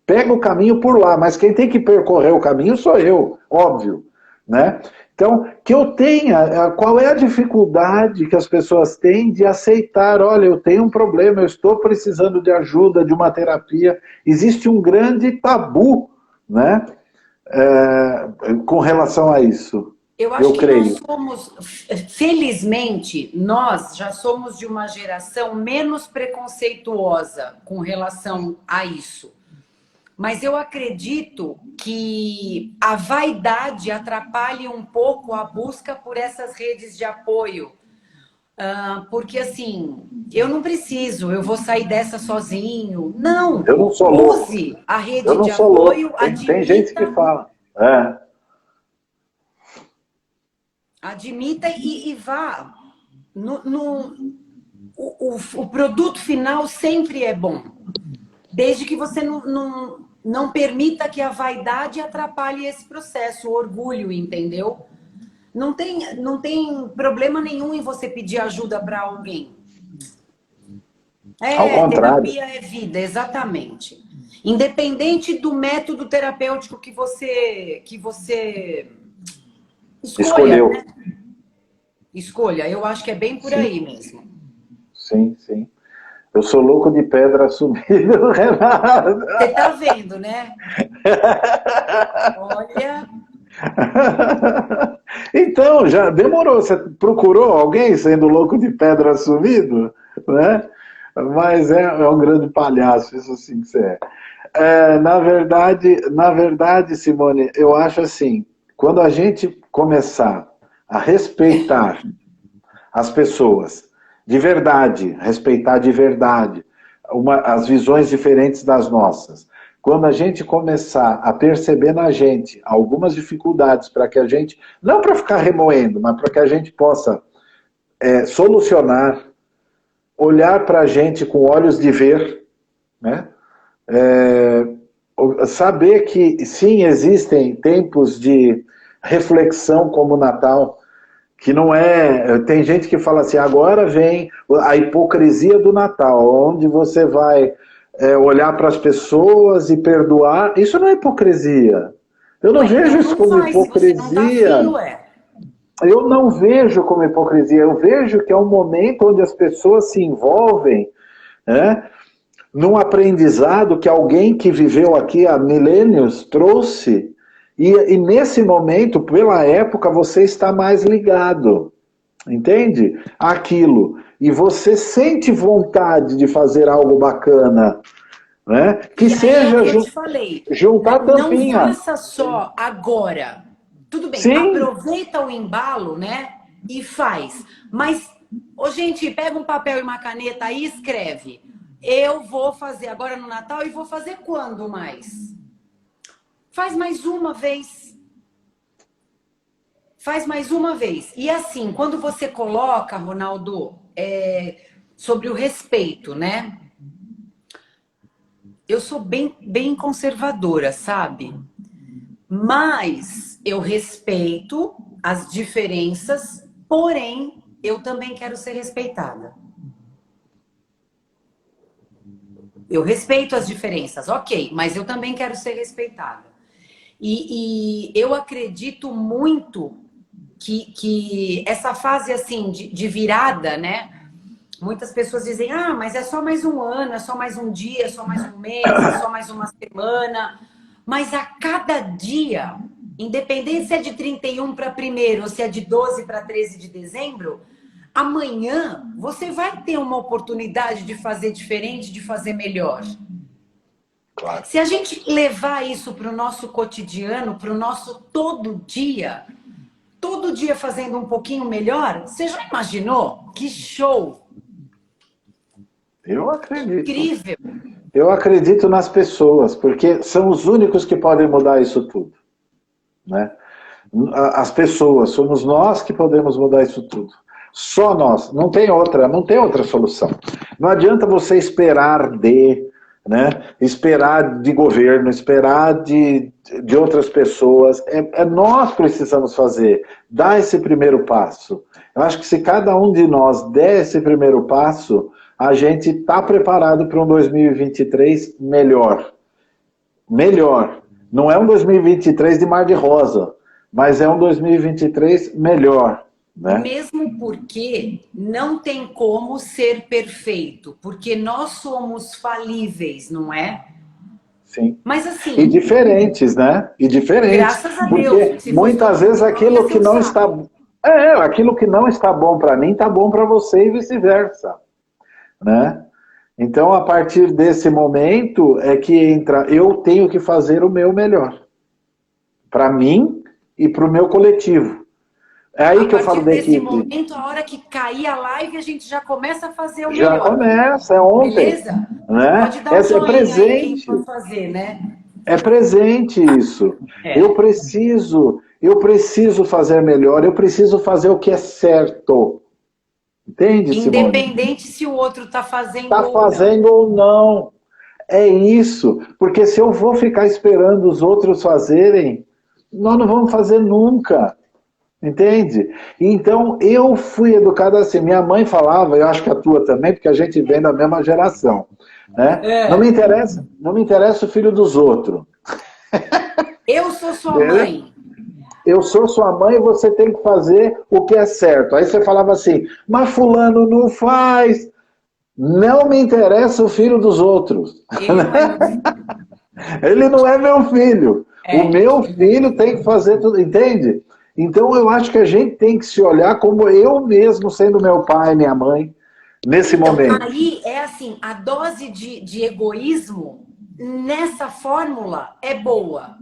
[SPEAKER 1] pega o caminho por lá, mas quem tem que percorrer o caminho sou eu, óbvio, né? Então, que eu tenha, qual é a dificuldade que as pessoas têm de aceitar, olha, eu tenho um problema, eu estou precisando de ajuda, de uma terapia. Existe um grande tabu, né, com relação a isso.
[SPEAKER 2] Eu acho que nós somos, felizmente, nós já somos de uma geração menos preconceituosa com relação a isso. Mas eu acredito que a vaidade atrapalhe um pouco a busca por essas redes de apoio. Porque, assim, eu não preciso, eu vou sair dessa sozinho. Não,
[SPEAKER 1] eu não sou
[SPEAKER 2] use
[SPEAKER 1] louco.
[SPEAKER 2] a rede de apoio.
[SPEAKER 1] Tem gente que fala.
[SPEAKER 2] Admita e vá. O produto final sempre é bom. Desde que você não permita que a vaidade atrapalhe esse processo, o orgulho, entendeu? Não tem problema nenhum em você pedir ajuda para alguém.
[SPEAKER 1] Ao contrário.
[SPEAKER 2] Terapia é vida, exatamente. Independente do método terapêutico que você
[SPEAKER 1] Escolheu.
[SPEAKER 2] né? Escolha, eu acho que é bem por aí mesmo.
[SPEAKER 1] Sim, sim. Eu sou louco de pedra assumido, Renato.
[SPEAKER 2] Você tá vendo, né? Olha...
[SPEAKER 1] Então, já demorou. Você procurou alguém sendo louco de pedra assumido? Né? Mas é um grande palhaço, isso sim que você é. Na verdade, Simone, eu acho assim, quando a gente começar a respeitar as pessoas de verdade, respeitar de verdade as visões diferentes das nossas, quando a gente começar a perceber na gente algumas dificuldades para que a gente, não para ficar remoendo, mas para que a gente possa solucionar, olhar para a gente com olhos de ver, né? Saber que sim, existem tempos de reflexão como o Natal, que não é... Tem gente que fala assim, agora vem a hipocrisia do Natal, onde você vai olhar para as pessoas e perdoar. Isso não é hipocrisia. Eu não vejo isso como hipocrisia. Eu não vejo como hipocrisia. Eu vejo que é um momento onde as pessoas se envolvem, né, num aprendizado que alguém que viveu aqui há milênios trouxe. E nesse momento, pela época, você está mais ligado, entende? Aquilo. E você sente vontade de fazer algo bacana, né? Que seja
[SPEAKER 2] eu te falei,
[SPEAKER 1] juntar tampinha.
[SPEAKER 2] Não faça só agora. Tudo bem, sim, aproveita o embalo, né? E faz. Mas, gente, pega um papel e uma caneta e escreve. Eu vou fazer agora no Natal e vou fazer quando mais? Faz mais uma vez. Faz mais uma vez. E assim, quando você coloca, Ronaldo, sobre o respeito, né? Eu sou bem conservadora, sabe? Mas eu respeito as diferenças, porém, eu também quero ser respeitada. Eu respeito as diferenças, ok, mas eu também quero ser respeitada. E eu acredito muito que essa fase assim de virada, né? Muitas pessoas dizem, mas é só mais um ano, é só mais um dia, é só mais um mês, é só mais uma semana. Mas a cada dia, independente se é de 31 para 1º ou se é de 12 para 13 de dezembro, amanhã você vai ter uma oportunidade de fazer diferente, de fazer melhor. Claro. Se a gente levar isso para o nosso cotidiano, para o nosso todo dia fazendo um pouquinho melhor, você já imaginou? Que show!
[SPEAKER 1] Eu acredito.
[SPEAKER 2] Incrível!
[SPEAKER 1] Eu acredito nas pessoas, porque são os únicos que podem mudar isso tudo, né? As pessoas, somos nós que podemos mudar isso tudo. Só nós, não tem outra solução. Não adianta você esperar né? Esperar de governo, esperar de outras pessoas. Nós precisamos fazer, dar esse primeiro passo. Eu acho que se cada um de nós der esse primeiro passo, a gente está preparado para um 2023 melhor. Melhor. Não é um 2023 de mar de rosa, mas é um 2023 melhor. Né?
[SPEAKER 2] Mesmo porque não tem como ser perfeito, porque nós somos falíveis, não é?
[SPEAKER 1] Sim.
[SPEAKER 2] Mas assim...
[SPEAKER 1] E diferentes, né? E diferentes.
[SPEAKER 2] Graças a Deus.
[SPEAKER 1] Porque muitas vezes aquilo que não está... aquilo que não está bom para mim, está bom para você e vice-versa. Né? Então, a partir desse momento, é que entra... Eu tenho que fazer o meu melhor. Para mim e para o meu coletivo. É aí que eu falo da equipe.
[SPEAKER 2] A partir desse momento, a hora que cair a live, a gente já começa a fazer o melhor.
[SPEAKER 1] Já começa, é ontem.
[SPEAKER 2] Beleza?
[SPEAKER 1] Né?
[SPEAKER 2] Pode dar um joinha
[SPEAKER 1] presente.
[SPEAKER 2] Aí quem for fazer, né?
[SPEAKER 1] É presente isso. Eu preciso fazer melhor, eu preciso fazer o que é certo. Entende, Simone?
[SPEAKER 2] Independente se o outro está fazendo
[SPEAKER 1] ou não. É isso, porque se eu vou ficar esperando os outros fazerem, nós não vamos fazer nunca, entende? Então eu fui educado assim, minha mãe falava, eu acho que a tua também, porque a gente vem da mesma geração, né?
[SPEAKER 2] É.
[SPEAKER 1] Não me interessa o filho dos outros.
[SPEAKER 2] Eu sou sua
[SPEAKER 1] Entendeu?
[SPEAKER 2] mãe.
[SPEAKER 1] Eu sou sua mãe e você tem que fazer o que é certo. Aí você falava assim, mas fulano não faz. Não me interessa o filho dos outros.
[SPEAKER 2] Ele não é meu filho.
[SPEAKER 1] Ele não é meu filho. O
[SPEAKER 2] É.
[SPEAKER 1] meu filho tem que fazer tudo, entende? Então eu acho que a gente tem que se olhar como eu mesmo, sendo meu pai e minha mãe, nesse
[SPEAKER 2] Então,
[SPEAKER 1] momento.
[SPEAKER 2] aí é assim, a dose de egoísmo nessa fórmula é boa.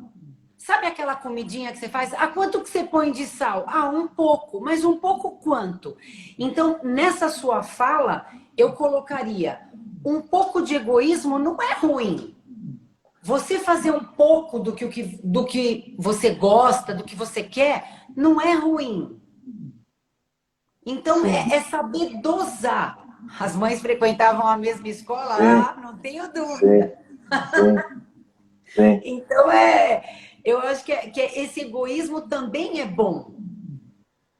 [SPEAKER 2] Sabe aquela comidinha que você faz? Ah, quanto que você põe de sal? Ah, um pouco. Mas um pouco quanto? Então, nessa sua fala, eu colocaria um pouco de egoísmo não é ruim. Você fazer um pouco do que você gosta, do que você quer, não é ruim. Então,
[SPEAKER 1] Sim,
[SPEAKER 2] é saber dosar. As mães frequentavam a mesma escola?
[SPEAKER 1] sim,
[SPEAKER 2] Ah, não tenho dúvida.
[SPEAKER 1] sim, sim, sim,
[SPEAKER 2] Então, eu acho que esse egoísmo também é bom. Um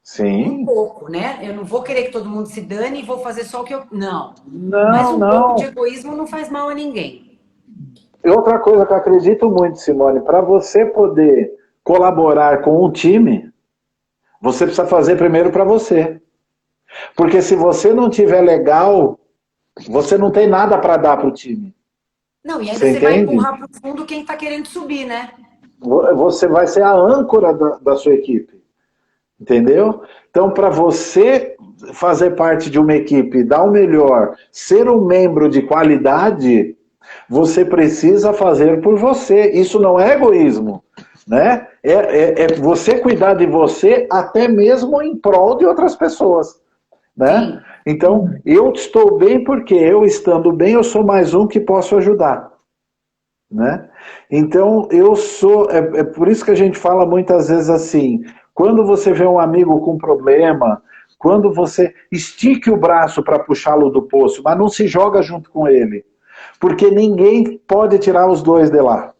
[SPEAKER 1] sim.
[SPEAKER 2] pouco, né? Eu não vou querer que todo mundo se dane e vou fazer só o que eu. Não. Mas
[SPEAKER 1] Não,
[SPEAKER 2] um pouco de
[SPEAKER 1] não.
[SPEAKER 2] egoísmo não faz mal a ninguém.
[SPEAKER 1] E outra coisa que eu acredito muito, Simone, para você poder colaborar com um time, você precisa fazer primeiro para você. Porque se você não tiver legal, você não tem nada para dar para o time.
[SPEAKER 2] Não, e ainda
[SPEAKER 1] Você
[SPEAKER 2] você vai
[SPEAKER 1] entende?
[SPEAKER 2] empurrar para o fundo quem está querendo subir, né?
[SPEAKER 1] Você vai ser a âncora da sua equipe. Entendeu? Então, para você fazer parte de uma equipe, dar o melhor, ser um membro de qualidade, você precisa fazer por você. Isso não é egoísmo, né? É você cuidar de você até mesmo em prol de outras pessoas, né?
[SPEAKER 2] Sim.
[SPEAKER 1] Então, eu estou bem porque eu estando bem, eu sou mais um que posso ajudar, né? Então, eu sou. É por isso que a gente fala muitas vezes assim: quando você vê um amigo com problema, quando você estique o braço para puxá-lo do poço, mas não se joga junto com ele, porque ninguém pode tirar os dois de lá,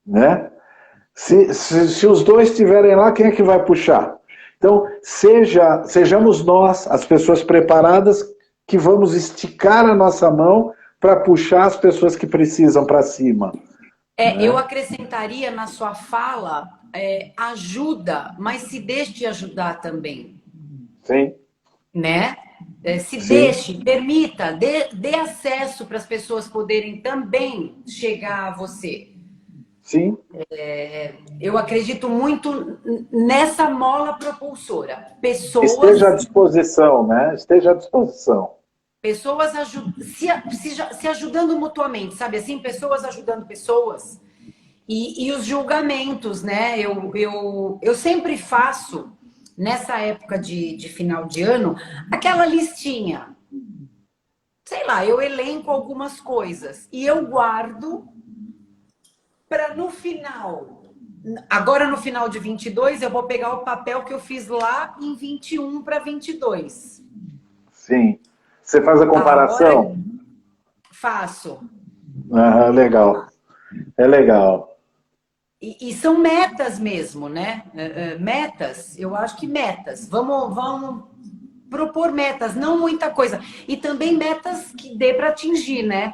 [SPEAKER 1] né? Se os dois estiverem lá, quem é que vai puxar? Então, sejamos nós, as pessoas preparadas, que vamos esticar a nossa mão para puxar as pessoas que precisam para cima.
[SPEAKER 2] Eu
[SPEAKER 1] Né?
[SPEAKER 2] acrescentaria na sua fala ajuda, mas se deixe ajudar também,
[SPEAKER 1] Sim,
[SPEAKER 2] né? Se
[SPEAKER 1] sim,
[SPEAKER 2] deixe, permita, dê acesso para as pessoas poderem também chegar a você.
[SPEAKER 1] sim.
[SPEAKER 2] Eu acredito muito nessa mola propulsora.
[SPEAKER 1] Esteja à
[SPEAKER 2] Pessoas,
[SPEAKER 1] disposição, né? Esteja à disposição.
[SPEAKER 2] pessoas se ajudando mutuamente, sabe assim? Pessoas ajudando pessoas. E os julgamentos, né? Eu sempre faço, nessa época de final de ano, aquela listinha. Sei lá, eu elenco algumas coisas e eu guardo para no final. Agora, no final de 22, eu vou pegar o papel que eu fiz lá em 21 para 22.
[SPEAKER 1] Sim. Você faz a
[SPEAKER 2] A hora
[SPEAKER 1] comparação?
[SPEAKER 2] faço.
[SPEAKER 1] Ah, legal. É legal.
[SPEAKER 2] E são metas mesmo, né? Metas, eu acho que metas. Vamos propor metas, não muita coisa. E também metas que dê para atingir, né?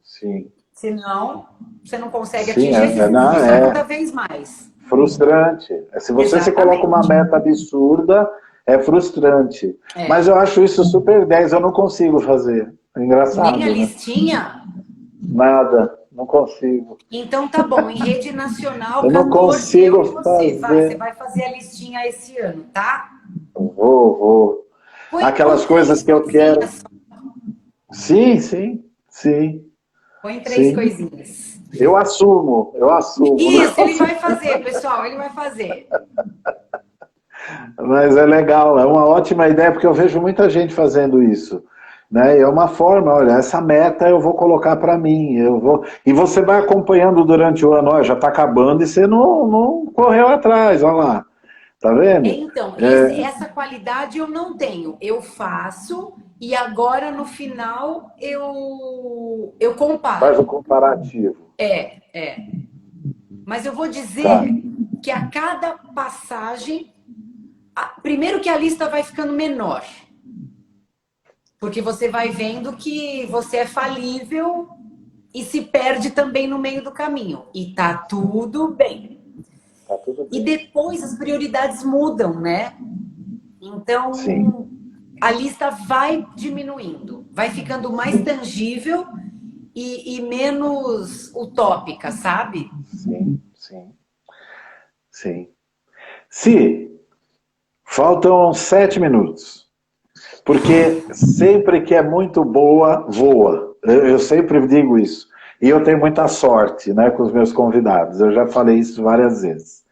[SPEAKER 1] Sim.
[SPEAKER 2] Senão, você não consegue
[SPEAKER 1] Sim,
[SPEAKER 2] atingir, você se
[SPEAKER 1] não,
[SPEAKER 2] frustra
[SPEAKER 1] é
[SPEAKER 2] cada vez mais.
[SPEAKER 1] frustrante. Se você se coloca uma
[SPEAKER 2] Exatamente.
[SPEAKER 1] meta absurda, é frustrante. Mas
[SPEAKER 2] É.
[SPEAKER 1] eu acho isso super 10, eu não consigo fazer. É
[SPEAKER 2] Nem a
[SPEAKER 1] engraçado, né?
[SPEAKER 2] listinha.
[SPEAKER 1] Nada, não consigo.
[SPEAKER 2] Então tá bom, em rede nacional,
[SPEAKER 1] Eu não
[SPEAKER 2] 14, eu
[SPEAKER 1] consigo
[SPEAKER 2] e você. Vai, você
[SPEAKER 1] fazer.
[SPEAKER 2] vai fazer a listinha esse ano, tá?
[SPEAKER 1] Vou.
[SPEAKER 2] Põe
[SPEAKER 1] Aquelas coisas
[SPEAKER 2] três
[SPEAKER 1] que eu quero.
[SPEAKER 2] coisinhas.
[SPEAKER 1] Sim, sim, sim,
[SPEAKER 2] Põe três
[SPEAKER 1] sim.
[SPEAKER 2] coisinhas.
[SPEAKER 1] Eu assumo, eu assumo.
[SPEAKER 2] Isso, ele vai fazer, pessoal, ele vai fazer.
[SPEAKER 1] Mas é legal, é uma ótima ideia, porque eu vejo muita gente fazendo isso. Né? É uma forma, olha, essa meta eu vou colocar para mim, eu vou. E você vai acompanhando durante o ano, olha, já está acabando e você não correu atrás, olha lá. Tá vendo?
[SPEAKER 2] Então, essa qualidade eu não tenho. Eu faço e agora no final eu comparo.
[SPEAKER 1] Faz o comparativo.
[SPEAKER 2] Mas eu vou dizer
[SPEAKER 1] Tá.
[SPEAKER 2] que a cada passagem, primeiro que a lista vai ficando menor. Porque você vai vendo que você é falível e se perde também no meio do caminho. E tá tudo bem.
[SPEAKER 1] Tá tudo bem.
[SPEAKER 2] E depois as prioridades mudam, né? Então,
[SPEAKER 1] Sim.
[SPEAKER 2] a lista vai diminuindo, vai ficando mais tangível e menos utópica, sabe?
[SPEAKER 1] Sim, sim, sim. Se faltam 7 minutos, porque sempre que é muito boa, voa. Eu sempre digo isso. E eu tenho muita sorte, né, com os meus convidados. Eu já falei isso várias vezes.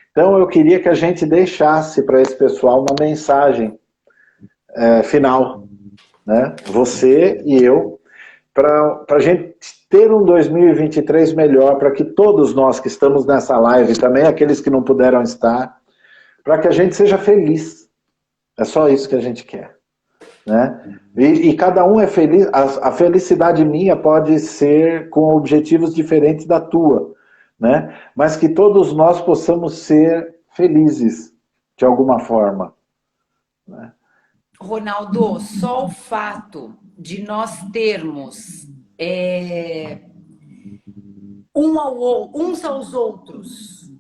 [SPEAKER 1] Então eu queria que a gente deixasse para esse pessoal uma mensagem final, né? Você e eu, para a gente ter um 2023 melhor, para que todos nós que estamos nessa live, também aqueles que não puderam estar, para que a gente seja feliz. É só isso que a gente quer. Né? E cada um é feliz. A felicidade minha pode ser com objetivos diferentes da tua, né? Mas que todos nós possamos ser felizes de alguma forma, né?
[SPEAKER 2] Ronaldo, só o fato de nós termos uns aos outros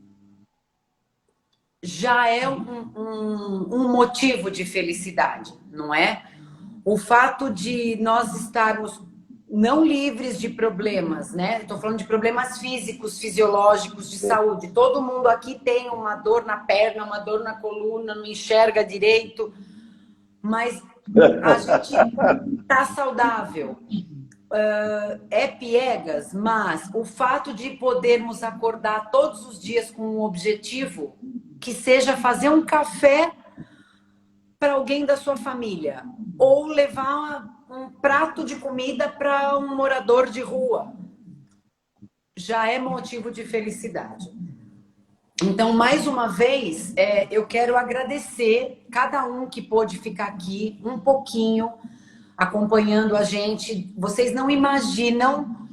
[SPEAKER 2] já é um motivo de felicidade, não é? O fato de nós estarmos não livres de problemas, né? Estou falando de problemas físicos, fisiológicos, de saúde. Todo mundo aqui tem uma dor na perna, uma dor na coluna, não enxerga direito, mas a gente está saudável. É piegas, mas o fato de podermos acordar todos os dias com um objetivo que seja fazer um café para alguém da sua família ou levar um prato de comida para um morador de rua, já é motivo de felicidade. Então, mais uma vez, eu quero agradecer cada um que pôde ficar aqui um pouquinho acompanhando a gente. Vocês não imaginam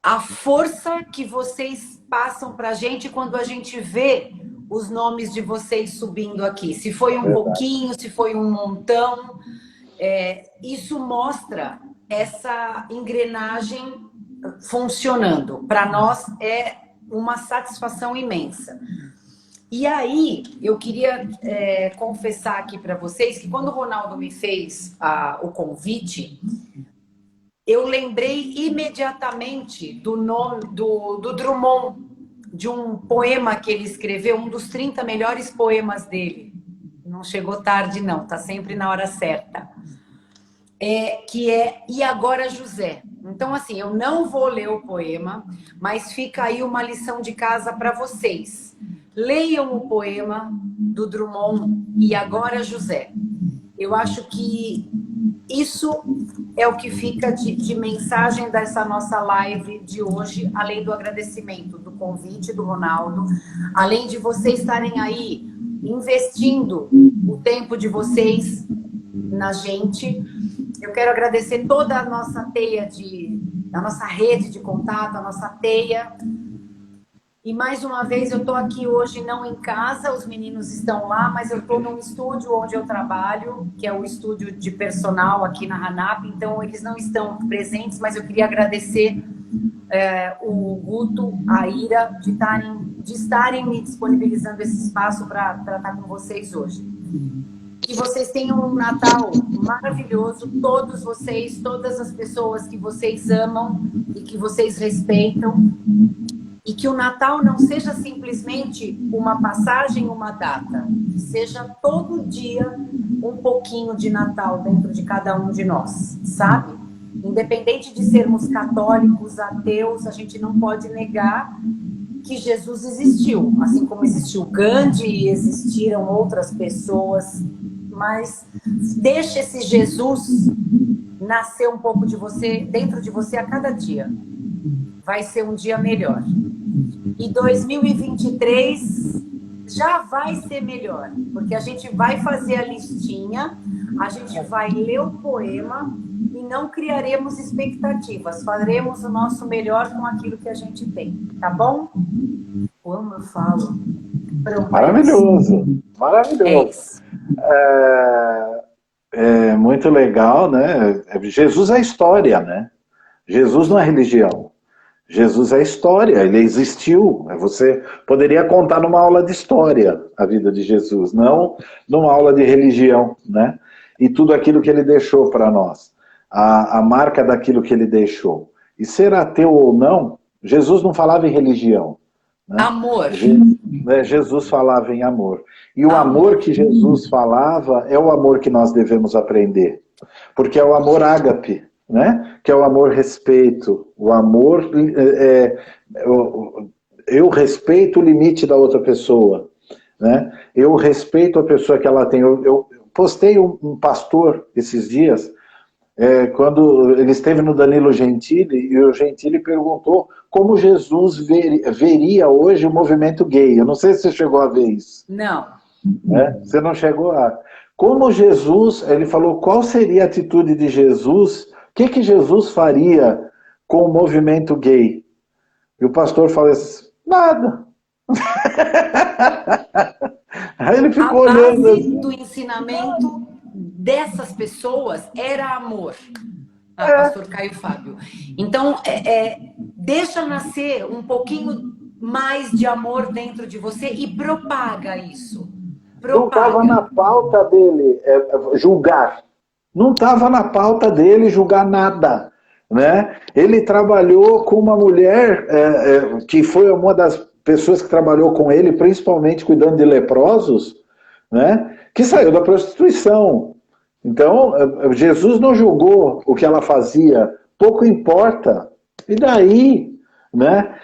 [SPEAKER 2] a força que vocês passam para a gente quando a gente vê os nomes de vocês subindo aqui. Se foi um pouquinho, se foi um montão, isso mostra essa engrenagem funcionando. Para nós é uma satisfação imensa. E aí, eu queria confessar aqui para vocês que quando o Ronaldo me fez o convite, eu lembrei imediatamente do nome do Drummond, de um poema que ele escreveu, um dos 30 melhores poemas dele. Não chegou tarde, não, tá sempre na hora certa. Que é E Agora José. Então, assim, eu não vou ler o poema, mas fica aí uma lição de casa para vocês. Leiam o poema do Drummond, E Agora José. Eu acho que isso é o que fica de mensagem dessa nossa live de hoje, além do agradecimento do convite do Ronaldo, além de vocês estarem aí investindo o tempo de vocês na gente. Eu quero agradecer toda a nossa teia a nossa rede de contato, a nossa teia. E mais uma vez eu estou aqui hoje não em casa, os meninos estão lá, mas eu estou num estúdio onde eu trabalho, que é o estúdio de personal aqui na Hanap, então eles não estão presentes, mas eu queria agradecer o Guto, a Ira, de estarem me disponibilizando esse espaço para estar com vocês hoje. Que vocês tenham um Natal maravilhoso, todos vocês, todas as pessoas que vocês amam e que vocês respeitam. E que o Natal não seja simplesmente uma passagem, uma data. Que seja todo dia um pouquinho de Natal dentro de cada um de nós, sabe? Independente de sermos católicos, ateus, a gente não pode negar que Jesus existiu. Assim como existiu Gandhi e existiram outras pessoas. Mas deixe esse Jesus nascer um pouco de você, dentro de você a cada dia. Vai ser um dia melhor. E 2023 já vai ser melhor, porque a gente vai fazer a listinha, a gente vai ler o poema e não criaremos expectativas, faremos o nosso melhor com aquilo que a gente tem, tá bom? Como eu falo.
[SPEAKER 1] Maravilhoso, maravilhoso. É muito legal, né? Jesus é história, né? Jesus não é religião. Jesus é história, ele existiu. Você poderia contar numa aula de história a vida de Jesus, não numa aula de religião, né? E tudo aquilo que ele deixou para nós, a marca daquilo que ele deixou. E ser ateu ou não, Jesus não falava em religião. Né?
[SPEAKER 2] Amor.
[SPEAKER 1] Jesus falava em amor. E o amor que Jesus falava é o amor que nós devemos aprender. Porque é o amor ágape, né? Que é o amor respeito. O amor... eu respeito o limite da outra pessoa. Né? Eu respeito a pessoa que ela tem. Eu postei um pastor esses dias, quando ele esteve no Danilo Gentili, e o Gentili perguntou como Jesus veria hoje o movimento gay. Eu não sei se você chegou a ver isso.
[SPEAKER 2] Não.
[SPEAKER 1] Você não chegou a... Como Jesus, ele falou qual seria a atitude de Jesus, o que Jesus faria com o movimento gay? E o pastor falou assim, nada. Aí ele ficou olhando.
[SPEAKER 2] A base do ensinamento dessas pessoas era amor. Pastor Caio Fábio. Então, deixa nascer um pouquinho mais de amor dentro de você e propaga isso.
[SPEAKER 1] Não estava na pauta dele julgar. Não estava na pauta dele julgar nada. Né? Ele trabalhou com uma mulher que foi uma das pessoas que trabalhou com ele, principalmente cuidando de leprosos, né? Que saiu da prostituição. Então, Jesus não julgou o que ela fazia, pouco importa. E daí, né?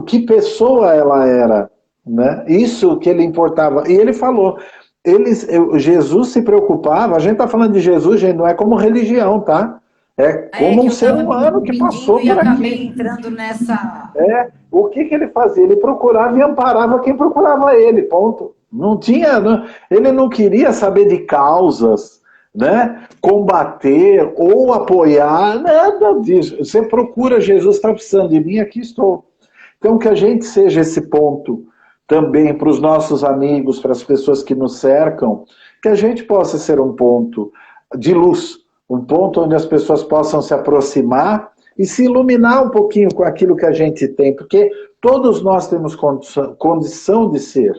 [SPEAKER 1] Que pessoa ela era, né? Isso que ele importava. E ele falou, Jesus se preocupava, a gente está falando de Jesus, gente, não é como religião, tá? É como um ser humano que passou por aqui.
[SPEAKER 2] Acabei entrando nessa...
[SPEAKER 1] O que ele fazia? Ele procurava e amparava quem procurava ele, ponto. Não tinha... ele não queria saber de causas, né? Combater ou apoiar, nada disso. Você procura Jesus, está precisando de mim, aqui estou. Então que a gente seja esse ponto também para os nossos amigos, para as pessoas que nos cercam, que a gente possa ser um ponto de luz, um ponto onde as pessoas possam se aproximar e se iluminar um pouquinho com aquilo que a gente tem, porque todos nós temos condição de ser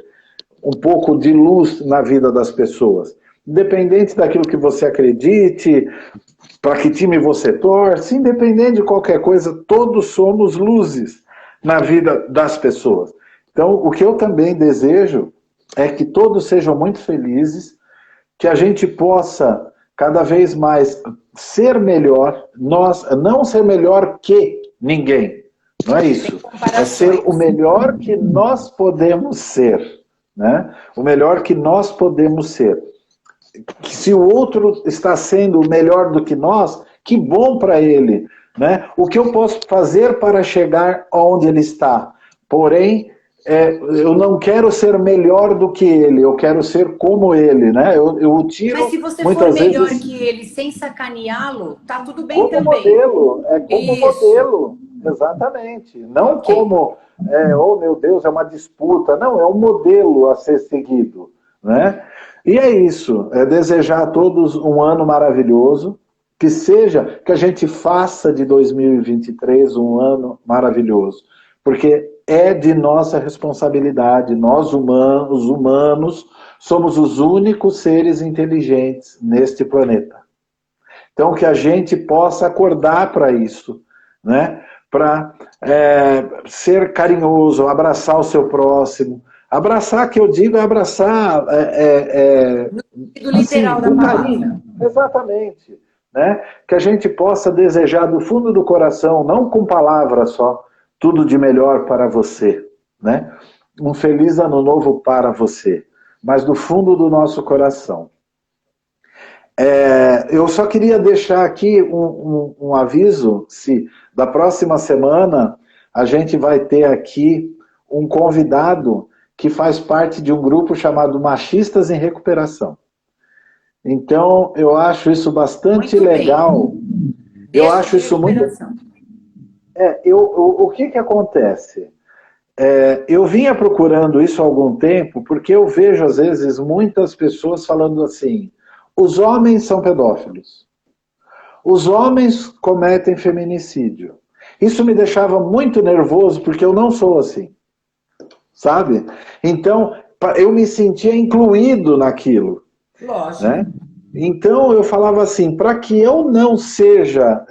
[SPEAKER 1] um pouco de luz na vida das pessoas. Independente daquilo que você acredite, para que time você torce, independente de qualquer coisa, todos somos luzes na vida das pessoas. Então, o que eu também desejo é que todos sejam muito felizes, que a gente possa cada vez mais ser melhor, não ser melhor que ninguém, não é isso. É ser o melhor que nós podemos ser, né? O melhor que nós podemos ser. Que se o outro está sendo melhor do que nós, que bom para ele, né? O que eu posso fazer para chegar onde ele está? Porém, eu não quero ser melhor do que ele, eu quero ser como ele, né? Eu tiro.
[SPEAKER 2] Mas se você for melhor que ele sem sacaneá-lo, tá tudo bem
[SPEAKER 1] como
[SPEAKER 2] também.
[SPEAKER 1] Modelo, como modelo, exatamente. Não como, oh meu Deus, é uma disputa. Não, é um modelo a ser seguido, né? E é isso, é desejar a todos um ano maravilhoso, que a gente faça de 2023 um ano maravilhoso, porque é de nossa responsabilidade, nós humanos, somos os únicos seres inteligentes neste planeta. Então que a gente possa acordar para isso, né? Para ser carinhoso, abraçar o seu próximo. Abraçar, que eu digo, é abraçar...
[SPEAKER 2] no literal da palavra.
[SPEAKER 1] Exatamente. Né? Que a gente possa desejar do fundo do coração, não com palavras só, tudo de melhor para você. Né? Um feliz ano novo para você. Mas do fundo do nosso coração. Eu só queria deixar aqui um aviso, se da próxima semana a gente vai ter aqui um convidado que faz parte de um grupo chamado Machistas em Recuperação. Então, eu acho isso bastante legal. Eu acho isso muito... o que acontece? Eu vinha procurando isso há algum tempo, porque eu vejo, às vezes, muitas pessoas falando assim, os homens são pedófilos. Os homens cometem feminicídio. Isso me deixava muito nervoso, porque eu não sou assim. Sabe? Então, eu me sentia incluído naquilo.
[SPEAKER 2] Lógico.
[SPEAKER 1] Né? Então, eu falava assim, para que eu não seja,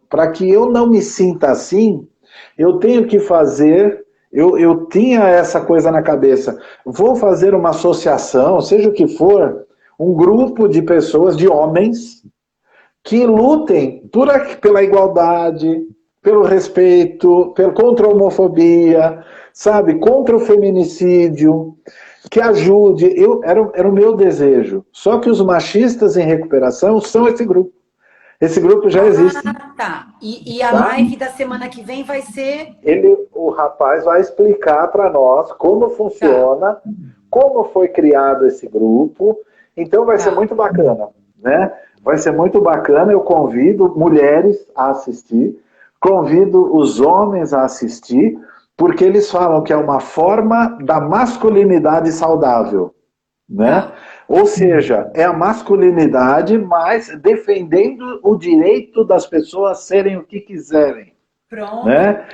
[SPEAKER 1] para que eu não me sinta assim, eu tenho que fazer, eu tinha essa coisa na cabeça, vou fazer uma associação, seja o que for, um grupo de pessoas, de homens, que lutem pela igualdade, pelo respeito, contra a homofobia, sabe, contra o feminicídio, que ajude. Era o meu desejo. Só que os machistas em recuperação são esse grupo. Esse grupo já existe.
[SPEAKER 2] Tá. E a live da semana que vem vai ser...
[SPEAKER 1] O rapaz vai explicar para nós como funciona, como foi criado esse grupo. Então vai ser muito bacana, né? Vai ser muito bacana. Eu convido mulheres a assistir, convido os homens a assistir, porque eles falam que é uma forma da masculinidade saudável, né? Ou seja, é a masculinidade, mas defendendo o direito das pessoas serem o que quiserem.
[SPEAKER 2] Pronto.
[SPEAKER 1] Né?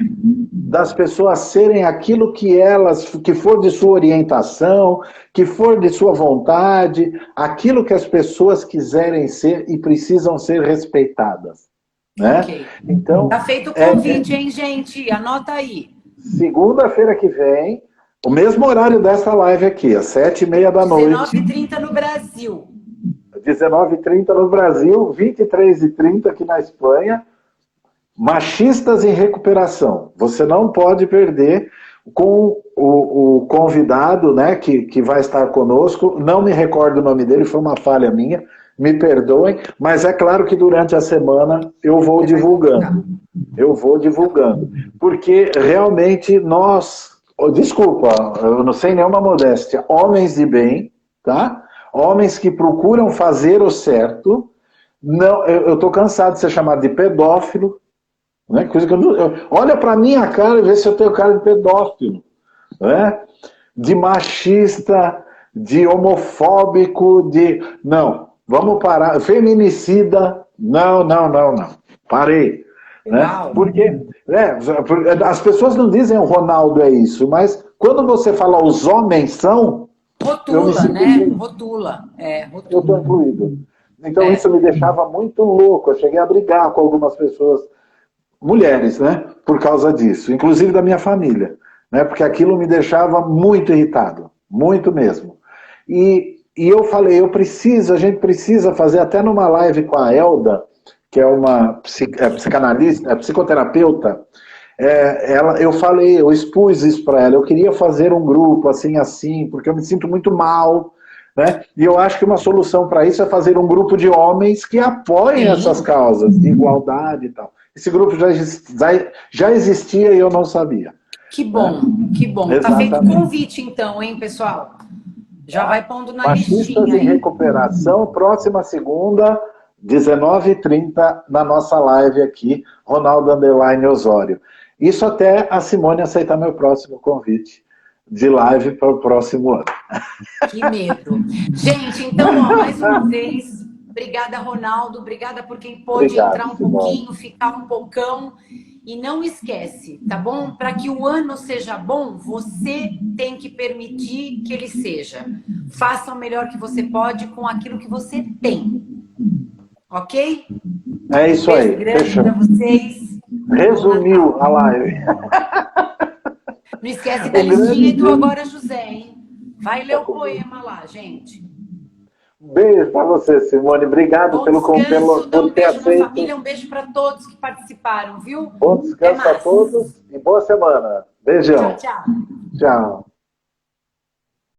[SPEAKER 1] Das pessoas serem aquilo que for de sua orientação, que for de sua vontade, aquilo que as pessoas quiserem ser e precisam ser respeitadas. Né?
[SPEAKER 2] Okay.
[SPEAKER 1] Então,
[SPEAKER 2] tá feito o convite, hein, gente? Anota aí.
[SPEAKER 1] Segunda-feira que vem, o mesmo horário dessa live aqui, às 7h30 da noite.
[SPEAKER 2] 19h30 no Brasil.
[SPEAKER 1] 19h30 no Brasil, 23h30 aqui na Espanha. Machistas em Recuperação. Você não pode perder, com o convidado, né, que vai estar conosco. Não me recordo o nome dele, foi uma falha minha. Me perdoem, mas é claro que durante a semana eu vou divulgando. Eu vou divulgando. Porque realmente nós, desculpa, eu não sei nenhuma modéstia, homens de bem, tá? Homens que procuram fazer o certo. Não, eu estou cansado de ser chamado de pedófilo, né? Coisa que olha para minha cara e vê se eu tenho cara de pedófilo, né? De machista, de homofóbico, não. Vamos parar. Feminicida, não. Parei. Né? Porque as pessoas não dizem o Ronaldo é isso, mas quando você fala os homens são...
[SPEAKER 2] Rotula, né? Rotula.
[SPEAKER 1] Eu estou incluído. Então isso me deixava muito louco. Eu cheguei a brigar com algumas pessoas, mulheres, né? Por causa disso. Inclusive da minha família. Né? Porque aquilo me deixava muito irritado. Muito mesmo. E eu falei, a gente precisa fazer, até numa live com a Elda, que é uma psicanalista, psicoterapeuta, eu expus isso para ela, eu queria fazer um grupo assim, porque eu me sinto muito mal, né? E eu acho que uma solução para isso é fazer um grupo de homens que apoiem essas causas de igualdade e tal. Esse grupo já existia e eu não sabia.
[SPEAKER 2] Que bom, que bom. Tá feito o convite então, hein, pessoal? Já vai pondo na listinha.
[SPEAKER 1] Machistas em Recuperação, próxima segunda, 19h30, na nossa live aqui, Ronaldo _Osório. Isso até a Simone aceitar meu próximo convite de live para o próximo ano.
[SPEAKER 2] Que medo. Gente, então, ó, mais uma vez, obrigada, Ronaldo, obrigada por quem pôde entrar um pouquinho, ficar um pocão. E não esquece, tá bom? Para que o ano seja bom, você tem que permitir que ele seja. Faça o melhor que você pode com aquilo que você tem. Ok?
[SPEAKER 1] É isso aí.
[SPEAKER 2] Beijo grande para vocês.
[SPEAKER 1] Resumiu a live.
[SPEAKER 2] Não esquece da listinha e do Agora José, hein? Vai ler o poema lá, gente.
[SPEAKER 1] Beijo para você, Simone. Obrigado pelo
[SPEAKER 2] por
[SPEAKER 1] ter aceito.
[SPEAKER 2] Família, um beijo para todos que participaram, viu?
[SPEAKER 1] Bom descanso a todos e boa semana. Beijão.
[SPEAKER 2] Tchau.
[SPEAKER 1] Tchau.